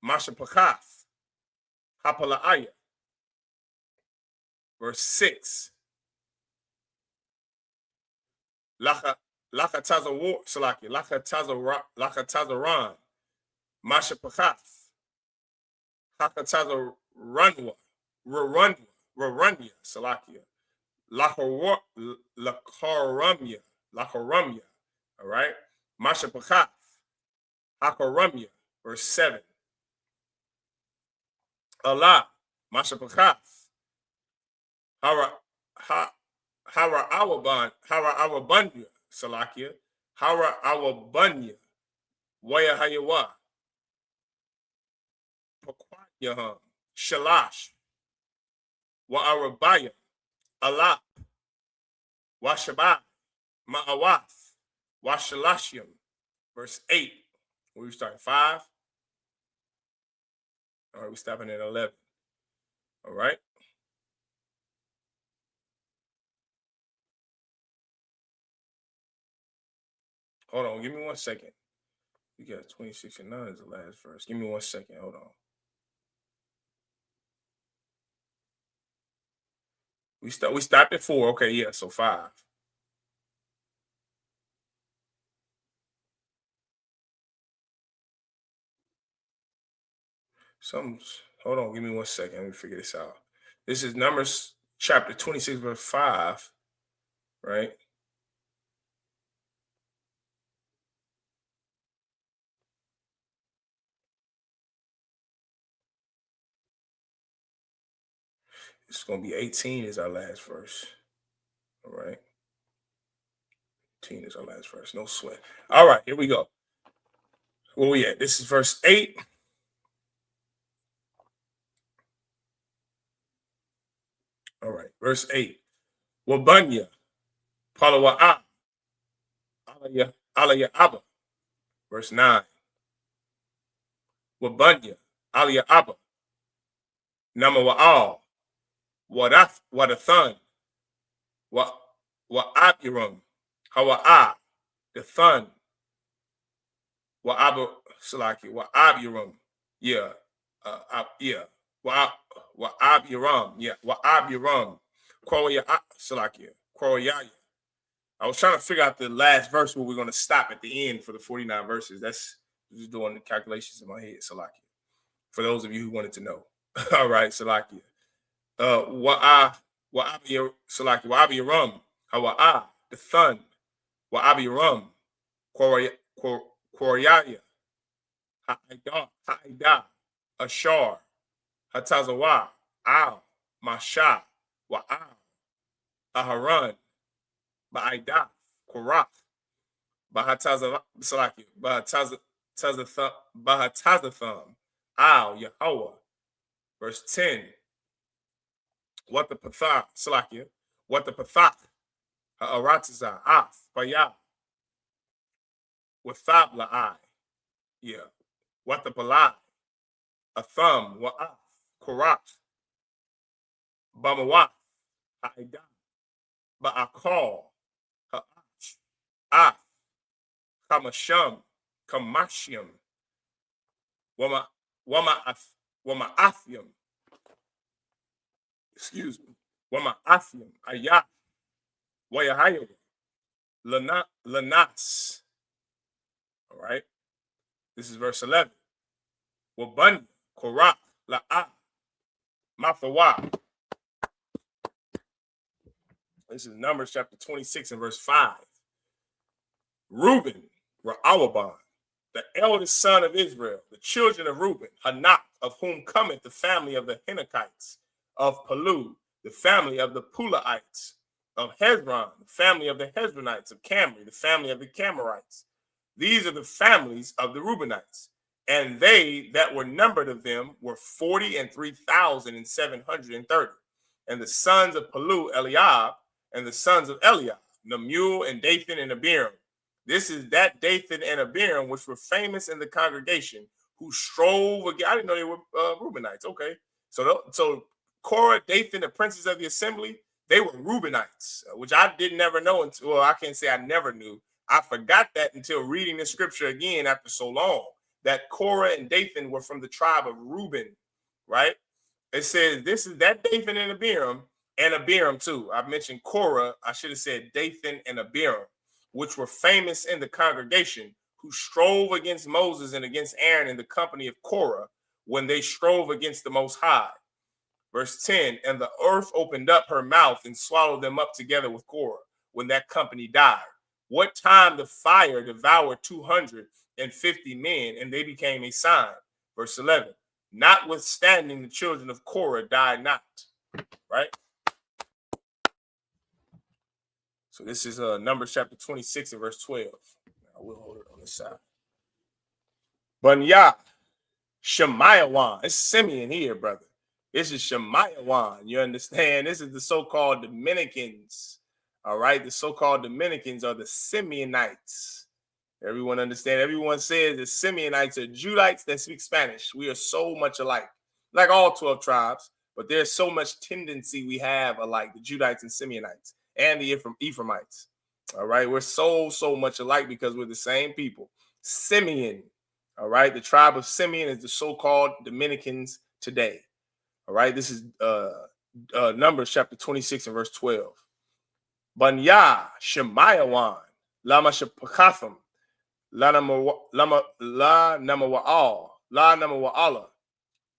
Mashapakath, Hapalaaya. Verse 6. Lachatazaran. Masha Pakath. Hakatazaranwa. Rarunya. Salakia. Lakaramya. All right. Masha Pakath. Hakaramya. Verse 7. Allah. Masha Pakath. Hara Awabanya. Salakia. Hara Awabanya. Waya Hayawa. Pakwanyaham. Shalash. Wa Arabaya. Allah. Washabah. Ma'awath. Washalashim. Verse 8. Where we start? 5. All right, we're stopping at 11. All right. Hold on, give me 1 second. We got 26 and 9 is the last verse. Give me 1 second. Hold on. We stopped at 4. Okay, yeah, so 5. Hold on, give me 1 second. Let me figure this out. This is Numbers chapter 26, verse 5, right? It's going to be 18 is our last verse. All right. 18 is our last verse. No sweat. All right, here we go. Where we at? This is verse 8. All right, verse 8. Wabanya, Palawa'a, Alaya Abba. Verse 9. Wabanya, Alaya Abba. Nama Wa'al, Wadathan, Wa'abiram, Hawa'a, the thun, Wa'abiram. Yeah, yeah. Wa'abiram. Yeah, Wa'abiram. Quoyaya. I was trying to figure out the last verse where we're going to stop at the end for the 49 verses. That's just doing the calculations in my head, Salakia. For those of you who wanted to know. All right, Salakia. Wa'abiram. Hawa'a, the thun. Wa'abiram. Quoyaya. Ha'ida. Ashar. Hatazawa. Al. Masha. Wa'al. Aharan. Ba'ida. Korach. Bahatazatham. Al. Yahweh. Verse 10. What the Pathach. Salakia. What the Pathach. Ha'aratiza. Af. Paya. Wathab la'ai. Yeah. What the Palai. A thumb. Wa'af. Korach. Bamawat. Ha'ida. Ba'akal. Ha'ach. Af. Kamasham. Kamashiam. Wama'afyam. Excuse me. Wama'afyam. Ayah. Wayahayawa. Lanas. All right. This is verse 11. Wabanya. Korach. La'a. Mathawa. This is Numbers chapter 26 and verse 5. Reuben, Ra'awaban, the eldest son of Israel, the children of Reuben, Hanak, of whom cometh the family of the Henokites, of Palu, the family of the Pulaites, of Hezron, the family of the Hezronites, of Camri, the family of the Camerites. These are the families of the Reubenites, and they that were numbered of them were 43,730. And the sons of Palu, Eliab, and the sons of Eliab, Nemuel and Dathan and Abiram. This is that Dathan and Abiram which were famous in the congregation, who strove again. I didn't know they were Reubenites. Okay, so Korah, Dathan, the princes of the assembly, they were Reubenites, which I didn't never know until, well, I can't say I never knew. I forgot that until reading the scripture again after so long, that Korah and Dathan were from the tribe of Reuben, right? It says this is that Dathan and Abiram too. I mentioned Korah. I should have said Dathan and Abiram, which were famous in the congregation, who strove against Moses and against Aaron in the company of Korah when they strove against the Most High. Verse 10, and the earth opened up her mouth and swallowed them up together with Korah when that company died. What time the fire devoured 250 men, and they became a sign. Verse 11, notwithstanding the children of Korah died not. Right? So this is Numbers chapter 26 and verse 12. I will hold it on this side. Bunyah, Shemayawan. It's Simeon here, brother. This is Shemayawan. You understand? This is the so-called Dominicans. All right. The so-called Dominicans are the Simeonites. Everyone understand? Everyone says the Simeonites are Judites that speak Spanish. We are so much alike, like all 12 tribes, but there's so much tendency we have alike, the Judites and Simeonites and the Ephraimites. All right. We're so much alike because we're the same people. Simeon. All right. The tribe of Simeon is the so-called Dominicans today. All right. This is Numbers chapter 26 and verse 12. Bunyah, Shemayawan, Lama Shepakatham, La Namawa'ala,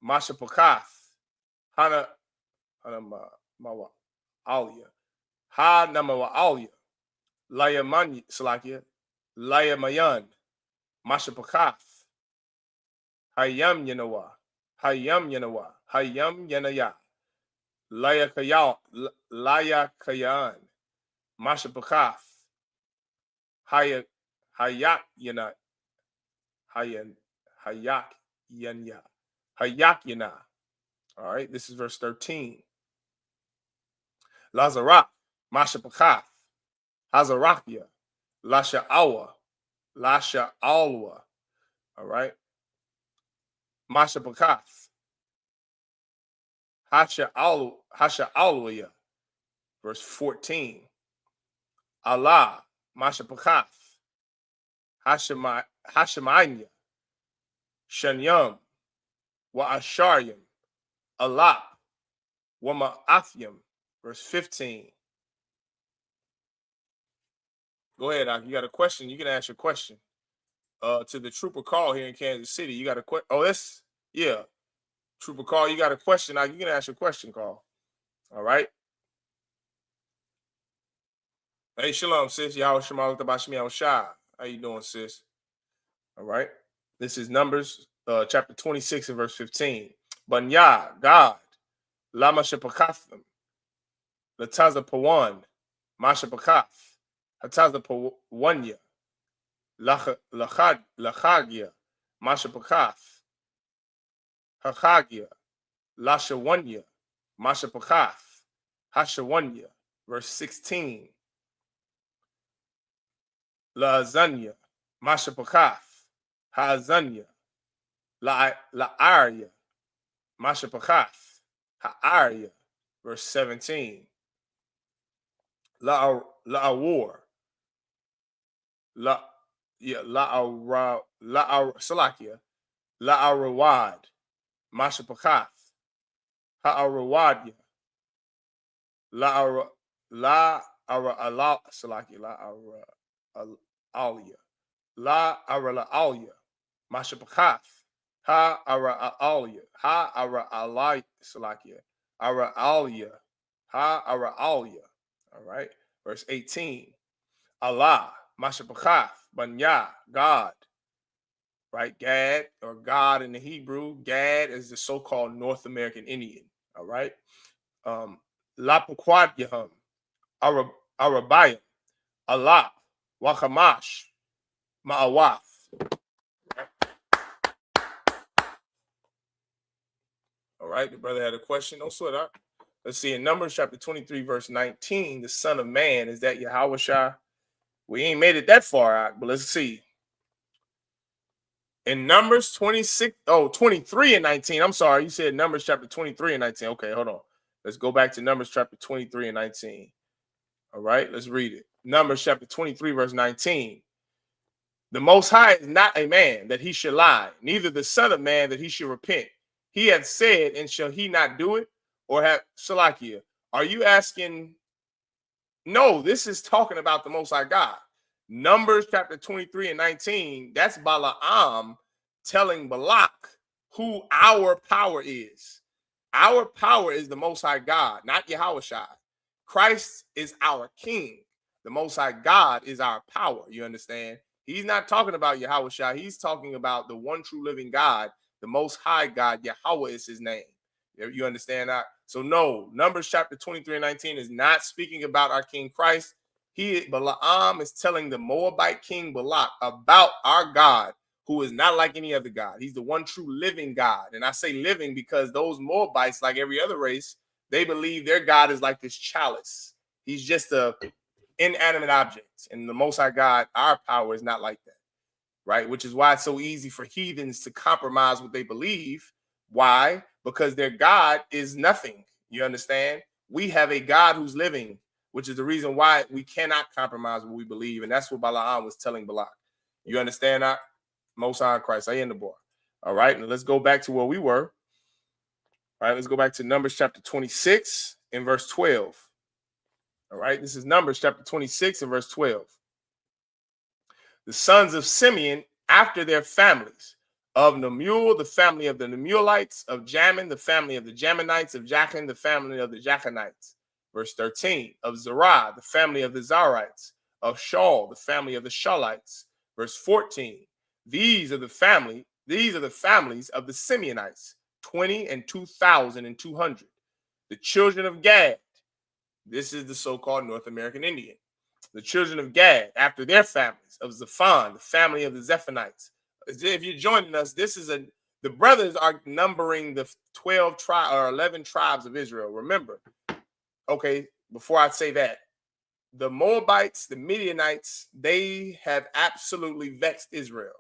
Masha Pakath, Hana Mawa'alia, Ha Namawa'alia, Laya Mani Salakia, Laya Mayan, Masha Pakath, Hayam Yanawa, Hayam Yanawa, Hayam Yanaya, Laya Kayan, Masha Pakath, Hayak Yana, Hayak Yana. All right, this is verse 13. Lazarak, Masha Pakath, Hazarakia, Lasha Alwa. All right. Masha Pakath, Hasha Alwaya, verse 14. Allah, Masha Pakath, Hashemaynya, Shanyam, Wa Asharyam, Alap, Wa Ma'athyam, verse 15. Go ahead, Doc. You got a question? You can ask your question. To the Trooper Call here in Kansas City. You got a question? Oh, yeah. Trooper Call, you got a question? Now you can ask your question, Call. All right. Hey, shalom, sis. Yahweh Shema Tabashmi Al-Shah. How you doing, sis? All right. This is Numbers chapter 26 and verse 15. Bunyah, God, Lama Shepakathim, Lataza Pawan, Masha Pakath, Hataza Pawanya, Lachagia, Masha Pakath, Hachagia, Lashawanya, Masha Pakath, Hashawanya, verse 16. Lazanya, Masha Pakath, Hazanya, La'arya, Masha Pakath, Ha'arya, verse 17. La'awar, Salakia, La'arawad, Masha Pakath, Ha'arawadya, La'ara Alia, La Ara Alia, Masha Pakath, Ha Ara Alia, Ha Ara Alai Salakia, Ara Alia, Ha Ara Alia. All right, verse 18. Allah, Masha Pakath, Bunyah, God. Right, Gad or God in the Hebrew. Gad is the so-called North American Indian. All right, Lapaquad Yaham, Arabayim, Alap, Wakamash, Ma'awath. All right, the brother had a question. Don't sweat out. Let's see, in Numbers chapter 23, verse 19, the Son of Man, is that Yahweh Shah? We ain't made it that far out, but let's see. In Numbers 23 and 19. I'm sorry, you said Numbers chapter 23 and 19. Okay, hold on. Let's go back to Numbers chapter 23 and 19. All right, let's read it. Numbers chapter 23, verse 19. The Most High is not a man that he should lie, neither the Son of Man that he should repent. he hath said, and shall he not do it? Or have Salakia? Are you asking? No, this is talking about the Most High God. Numbers chapter 23 and 19, that's Balaam telling Balak who our power is. Our power is the Most High God, not Yahushua. Christ is our king. The Most High God is our power. You understand? He's not talking about Yahushua. He's talking about the one true living God, the Most High God. Yahweh is his name. You understand that? So no, Numbers chapter 23 and 19 is not speaking about our King Christ. Balaam is telling the Moabite king Balak about our God, who is not like any other God. He's the one true living God. And I say living because those Moabites, like every other race, they believe their God is like this chalice. He's just a inanimate object. And the Most High God, our power is not like that, right? Which is why it's so easy for heathens to compromise what they believe. Why? Because their God is nothing. You understand? We have a God who's living, which is the reason why we cannot compromise what we believe. And that's what Balaam was telling Balak. You understand that? Most High Christ, I end the boy. All right, and let's go back to where we were. All right, let's go back to Numbers chapter 26 and verse 12. All right, this is Numbers chapter 26 and verse 12. The sons of Simeon after their families. Of Nemuel, the family of the Nemuelites. Of Jamin, the family of the Jaminites. Of Jachin, the family of the Jachanites. Verse 13. Of Zerah, the family of the Zarites. Of Shaul, the family of the Shaulites. Verse 14. These are the families of the Simeonites, 20 and 2,200. The children of Gad. This is the so-called North American Indian. The children of Gad, after their families, of Zephon, the family of the Zephonites. If you're joining us, the brothers are numbering the 12 tribes or 11 tribes of Israel. Remember, okay, before I say that, the Moabites, the Midianites, they have absolutely vexed Israel.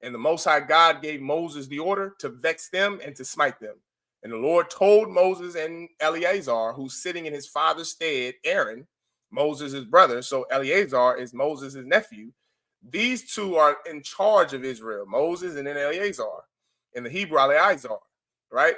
And the Most High God gave Moses the order to vex them and to smite them. And the Lord told Moses and Eleazar, who's sitting in his father's stead, Aaron, Moses' brother, so Eleazar is Moses' nephew. These two are in charge of Israel, Moses and then Eleazar. In the Hebrew, Eleazar, right?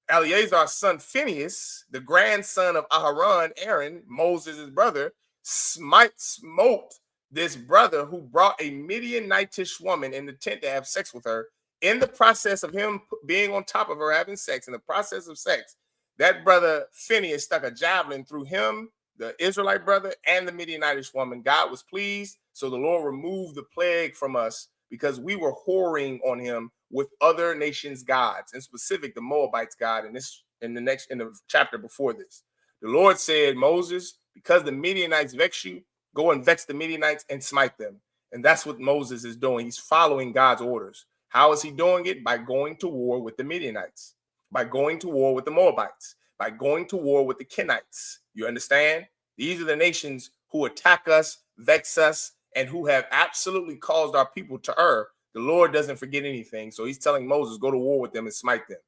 Eleazar's son Phinehas, the grandson of Aharon, Aaron, Moses' brother, smote this brother who brought a Midianitish woman in the tent to have sex with her. In the process of him being on top of her having sex, in the process of sex, that brother Phinehas stuck a javelin through him, the Israelite brother, and the Midianitish woman. God was pleased, so the Lord removed the plague from us because we were whoring on him with other nations' gods, in specific the Moabites' god. In the chapter before this, the Lord said, Moses, because the Midianites vex you, go and vex the Midianites and smite them. And that's what Moses is doing. He's following God's orders. How is he doing it? By going to war with the Midianites, by going to war with the Moabites, by going to war with the Kenites. You understand? These are the nations who attack us, vex us, and who have absolutely caused our people to err. The Lord doesn't forget anything. So he's telling Moses, go to war with them and smite them.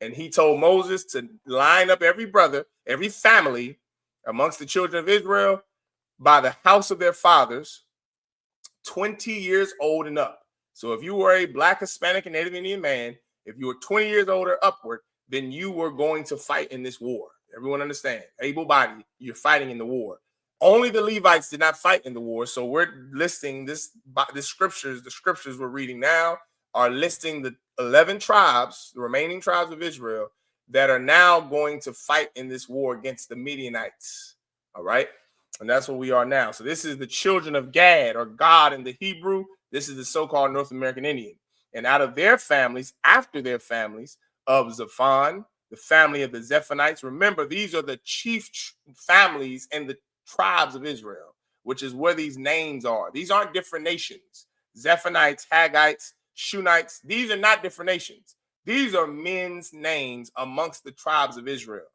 And he told Moses to line up every brother, every family amongst the children of Israel by the house of their fathers, 20 years old and up. So if you were a Black, Hispanic, and Native Indian man, if you were 20 years old or upward, then you were going to fight in this war. Everyone understand? Able-bodied, you're fighting in the war. Only the Levites did not fight in the war. So we're listing the scriptures we're reading now are listing the 11 tribes, the remaining tribes of Israel, that are now going to fight in this war against the Midianites. All right. And that's what we are now. So this is the children of Gad, or God in the Hebrew. This is the so-called North American Indian. And out of their families, after their families, of Zephon, the family of the Zephonites. Remember, these are the chief families in the tribes of Israel, which is where these names are. These aren't different nations. Zephonites, Haggites, Shunites, these are not different nations. These are men's names amongst the tribes of Israel,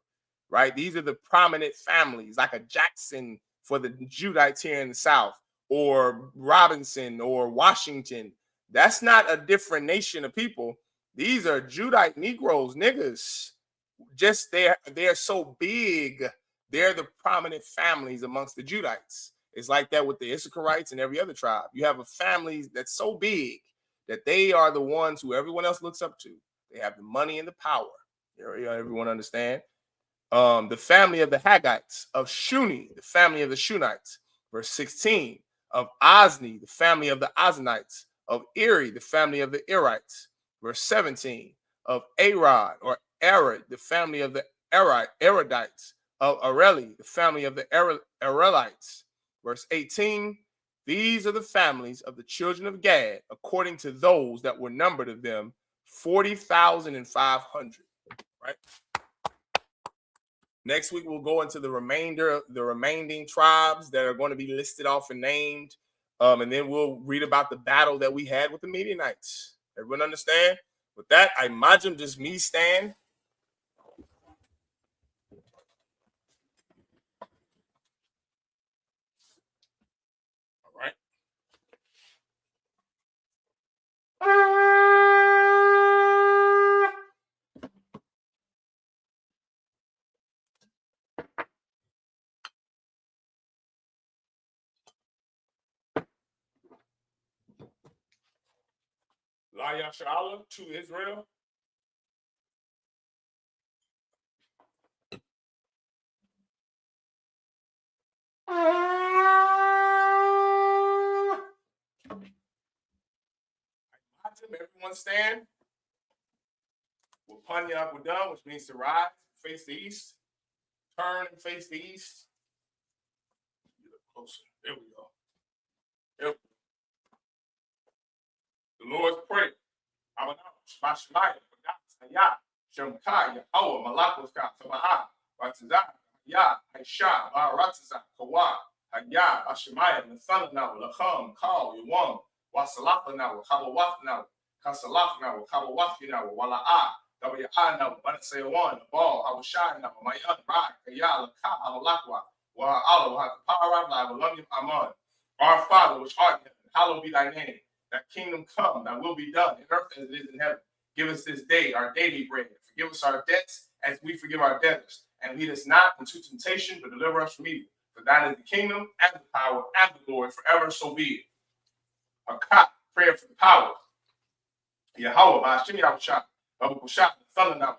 right? These are the prominent families, like a Jackson for the Judites here in the South, or Robinson or Washington. That's not a different nation of people. These are Judite Negroes, niggas. Just they're so big. They're the prominent families amongst the Judites. It's like that with the Issacharites and every other tribe. You have a family that's so big that they are the ones who everyone else looks up to. They have the money and the power. Everyone understand? The family of the Haggites, of Shuni, the family of the Shunites. Verse 16, of Ozni, the family of the Oznites, of Eri, the family of the Erites. Verse 17, of Arod or Arad, the family of the Aradites, of Areli, the family of the Arelites. Verse 18, these are the families of the children of Gad, according to those that were numbered of them, 40,500. Right? Next week, we'll go into the remaining tribes that are going to be listed off and named. And then we'll read about the battle that we had with the Midianites. Everyone understand? With that, I imagine just me stand. All right. SHALAM to Israel. Everyone stand. We're done, which means to rise, face the east, turn and face the east. Get up closer. There we go. Yep. The Lord's Prayer. Our Father, which art in heaven, hallowed be thy name. Thy kingdom come, thy will be done in earth as it is in heaven. Give us this day our daily bread. Forgive us our debts as we forgive our debtors. And lead us not into temptation, but deliver us from evil. For thine is the kingdom and the power and the glory forever, so be it. A prayer for the power. Yahweh, Ba'ashim Yahushua, Babu Kushat, the thunder now,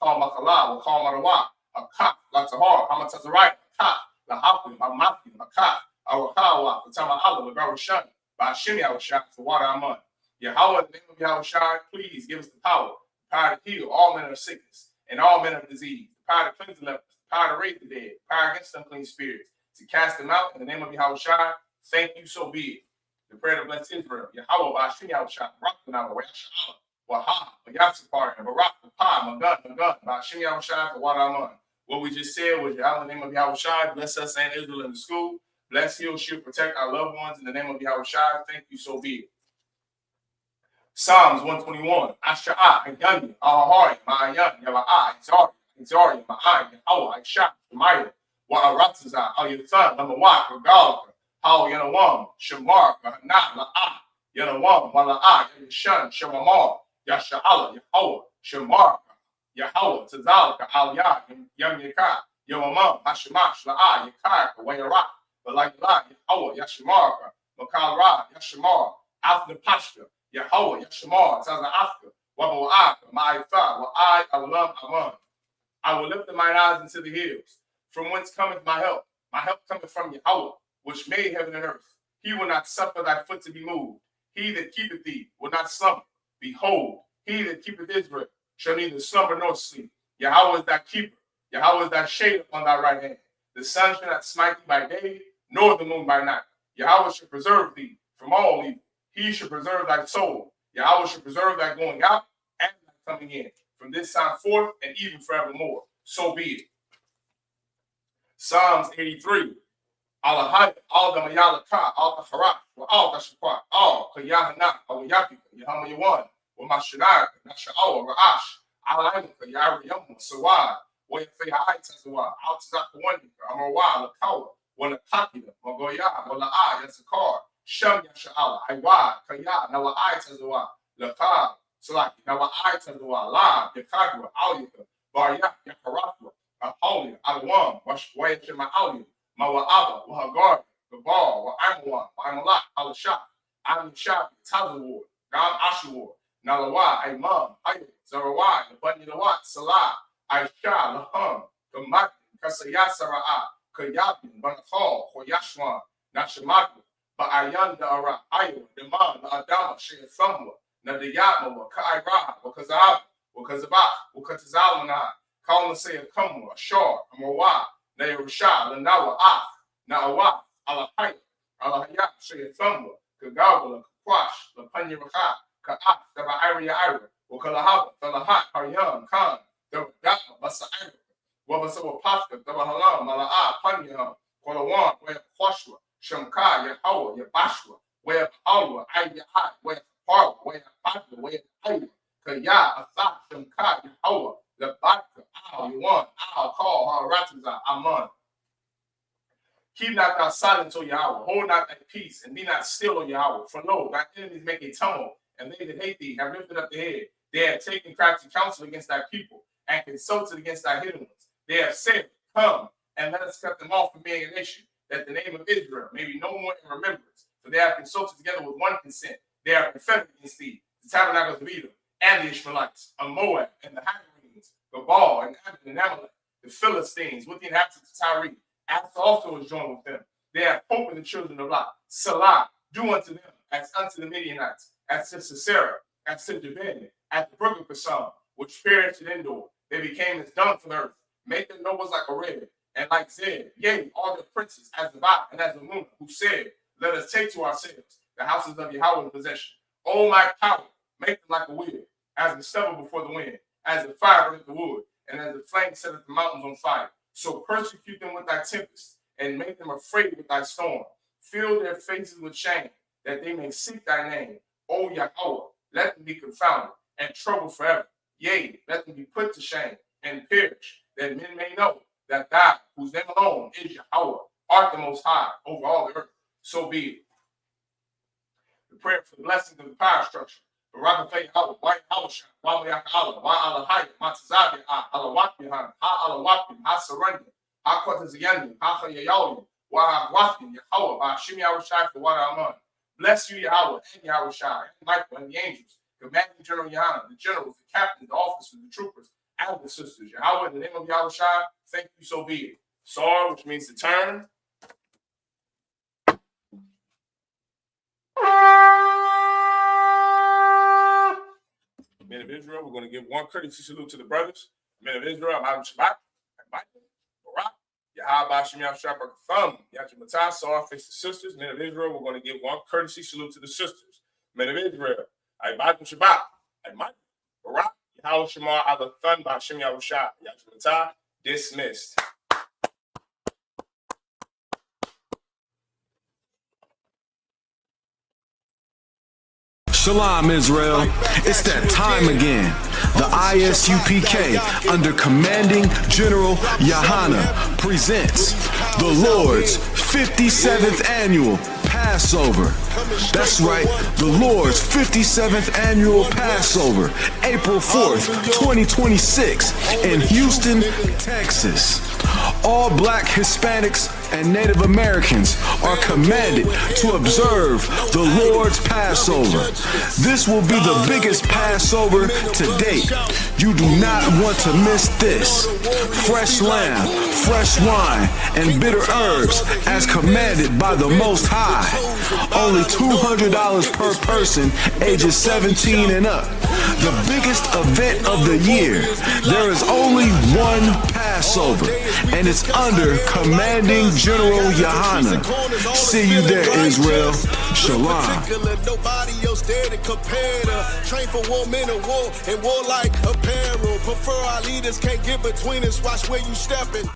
call Makala, call Marawa, a cock, Latahar, Hamatazariah, a cock, La Hapu, Hamaki, a cock, Awakawa, the Tama Allah, the Garushan, Ba'ashim Yahushua, for water Amun. Yahweh, the name of Yahushua, please give us the power to heal all men of sickness and all men of disease, the power to cleanse the lepers, the power to raise the dead, the power against unclean spirits, to cast them out in the name of Yahushua. Thank you, so be it. The prayer to bless Israel. Yahweh, Ba'ashim Yahushua, Rakana, Wayashala, Waha, Yasapar, and Barak, Magun, Ba'ashim Yahushua, for water Amun. What we just said was Yahweh, in the name of Yahushua, bless us and Israel in the school. Bless, heal, shield, protect our loved ones in the name of Yahushua. Thank you, so be it. Psalms 121. Asha'ah, Yahanna, Ahari, Ma'ayan, Yava'ah, Izari, Ma'ayan, Yahweh, Aisha, Shemaya, Wa'aratazah, Al-Yathan, Lamawak, Regalka, Hal Yanawam, Shamar, Gahanah, La'ah, Yanawam, Wala'ah, Yashan, Shamamar, Yasha'ala, Yahweh, Shamar, Yahweh, Tazalka, Al-Yah, Yamyaka, Yawamam, Hashamash, La'ah, Yakar, Wayarak, Balayla, Yahweh, Yashamar, Makal Ra, Yashamar, After Pasha, Yahweh, Yashamar, Taza Afka, Wabawa'ak, Ma'aifa, Wa'ai, Alam, Aman. I will lift up mine eyes into the hills. From whence cometh my help? My help cometh from Yahweh, which made heaven and earth. He will not suffer thy foot to be moved. He that keepeth thee will not slumber. Behold, he that keepeth Israel shall neither slumber nor sleep. Yahweh is thy keeper. Yahweh is thy shade upon thy right hand. The sun shall not smite thee by day, nor the moon by night. Yahweh shall preserve thee from all evil. He shall preserve thy soul. Yahweh shall preserve thy going out and thy coming in, from this time forth and even forevermore. So be it. Psalms 83. Al-Ahad, Al-Damayalaka, Al-Taharak, Al-Tashaqat, Al-Yahanna, Al-Yapika, Yahanna, Wa-Mashanaka, Nasha'awa, Ra'ash, Al-Aimaka, Yariyam, Sawad, Wa-Yafayai Tazawa, Al-Tazakawandika, Amawa, Lakawa, Wa-Nakakida, Magoya, Wa-La'a, Yazakar, Sham Yasha'ala, Iwad, Kaya, Nawa'ai Tazawa, Laka, Salaki, Nawa'ai Tazawa, La, Yakagwa, Al-Yaka, Baryak, Yakarakwa, Al-Hawli, Al-Wam, Washwayashima, Al-Yaka, Mawa'aba, Wahagar, Gabal, Wa'amawa, Wa'amalak, Al-Shah, Al-Shah, Tazawar, Gam Ashawar, Nalawa, Imam, Hayy, Zarawai, Bunyanawat, Salah, Aisha, Laham, Kamat, Kasayasara'a, Kayabin, Banakal, Hoyashwan, Nashamadu, Ba'ayan Dara, Ayo, Deman, Adama, Shea Thumwa, Nadiyatma, Kaira, Wakazab, Wakazaba, Wakazalmana, Kalmasaya Kamwa, Shor, Amawa, Nayarusha, Lanawa, Naawa, Alahaya, Alahaya, Shea Thumwa, Kagawala, Kwash, Lapanyaraka, Ka'at, Daba Ira Ira, Wakalahaba, Talahat, Haryam, Khan, Dabadama, Basa Wabasawa Pafka, Dabahalam, Mala'a, Panyaham, Kwalawan, Web Kwashwa, Shamka, Yahawa, Yabashwa, Web Alwa, Ayah, Web Parwa, Web Patla, Web Ayah, Kaya, Atha, Shamka, Yahawa, Labaka, Al, Yuan, Al, Call, Haratiza, Aman. Keep not thy silence, O Yahweh, hold not thy peace, and be not still, O Yahweh. For lo, thy enemies make a tumult, and they that hate thee have lifted up their head. They have taken crafty counsel against thy people, and consulted against thy hidden ones. They have said, come, and let us cut them off from being a nation, that the name of Israel may be no more in remembrance. For they have consulted together with one consent. They are confederate against thee, the tabernacles of Edom, and the Ishmaelites, of Moab, and the Hagarenes, Gabal, and Ammon, and Amalek, the Philistines, with the inhabitants of Tyre. Asa also is joined with them. They have hope in the children of Lot. Salah, do unto them as unto the Midianites, as to Sisera, as to Jabin, at the brook of Kasam, which perished at Endor. They became as dung for the earth. Make their nobles like a red, and like Zed, yea, all their princes, as the Bat and as the Moon, who said, let us take to ourselves the houses of Yahweh in possession. O my power, make them like a wheel, as the stubble before the wind, as the fire burneth the wood, and as the flame setteth the mountains on fire. So persecute them with thy tempest, and make them afraid with thy storm. Fill their faces with shame, that they may seek thy name. O Yahweh, let them be confounded, and troubled forever. Yea, let them be put to shame, and perish, that men may know that thou, whose name alone is Yahweh, art the most high over all the earth. So be it. The prayer for the blessings of the power structure. Barakatay Allah, White House, Wamayak Allah, Wa Alahaya, Matzabi, Alawapihan, Ha Alawapin, Ha Sarandi, Ha Quatazayani, Ha Yayawi, Wa Wafin, Yahweh, Ba Shimi Awashai for Wada Aman. Bless you, Yahweh, and Yahushai, and Michael, and the angels, commanding General Yahanna, the generals, the captains, the officers, the troopers, and the sisters. Yahweh, in the name of Yahushai, thank you, so be it. Sar, which means to turn. Men of Israel, we're going to give one courtesy salute to the brothers. Men of Israel, I'm SHABBATH, Michael, Barak, Yahweh, Shemi Awashai, Thumb, Yajimatah, Sar, face the sisters. Men of Israel, we're going to give one courtesy salute to the sisters. Men of Israel, I'm SHABBATH, Michael, Barak, Yahweh, Shema, Allah, Thumb, Shemi Awashai, Yajimatah, dismissed. Shalom, Israel. It's that time again. The I.S.U.P.K. under Commanding General Yahanna presents the Lord's 57th Annual Passover. That's right, the Lord's 57th Annual Passover, April 4th, 2026 in Houston, Texas. All Black, Hispanics, and Native Americans are commanded to observe the Lord's Passover. This will be the biggest Passover to date. You do not want to miss this. Fresh lamb, fresh wine, and bitter herbs as commanded by the Most High. Only $200 per person ages 17 and up. The biggest event of the year. There is only one Passover, and it's under Commanding General Yahanna. See you there, Israel. Shalom. Nobody else there to compare to. Train for war, men of war, and war like apparel. Prefer our leaders, can't get between us. Watch where you stepping.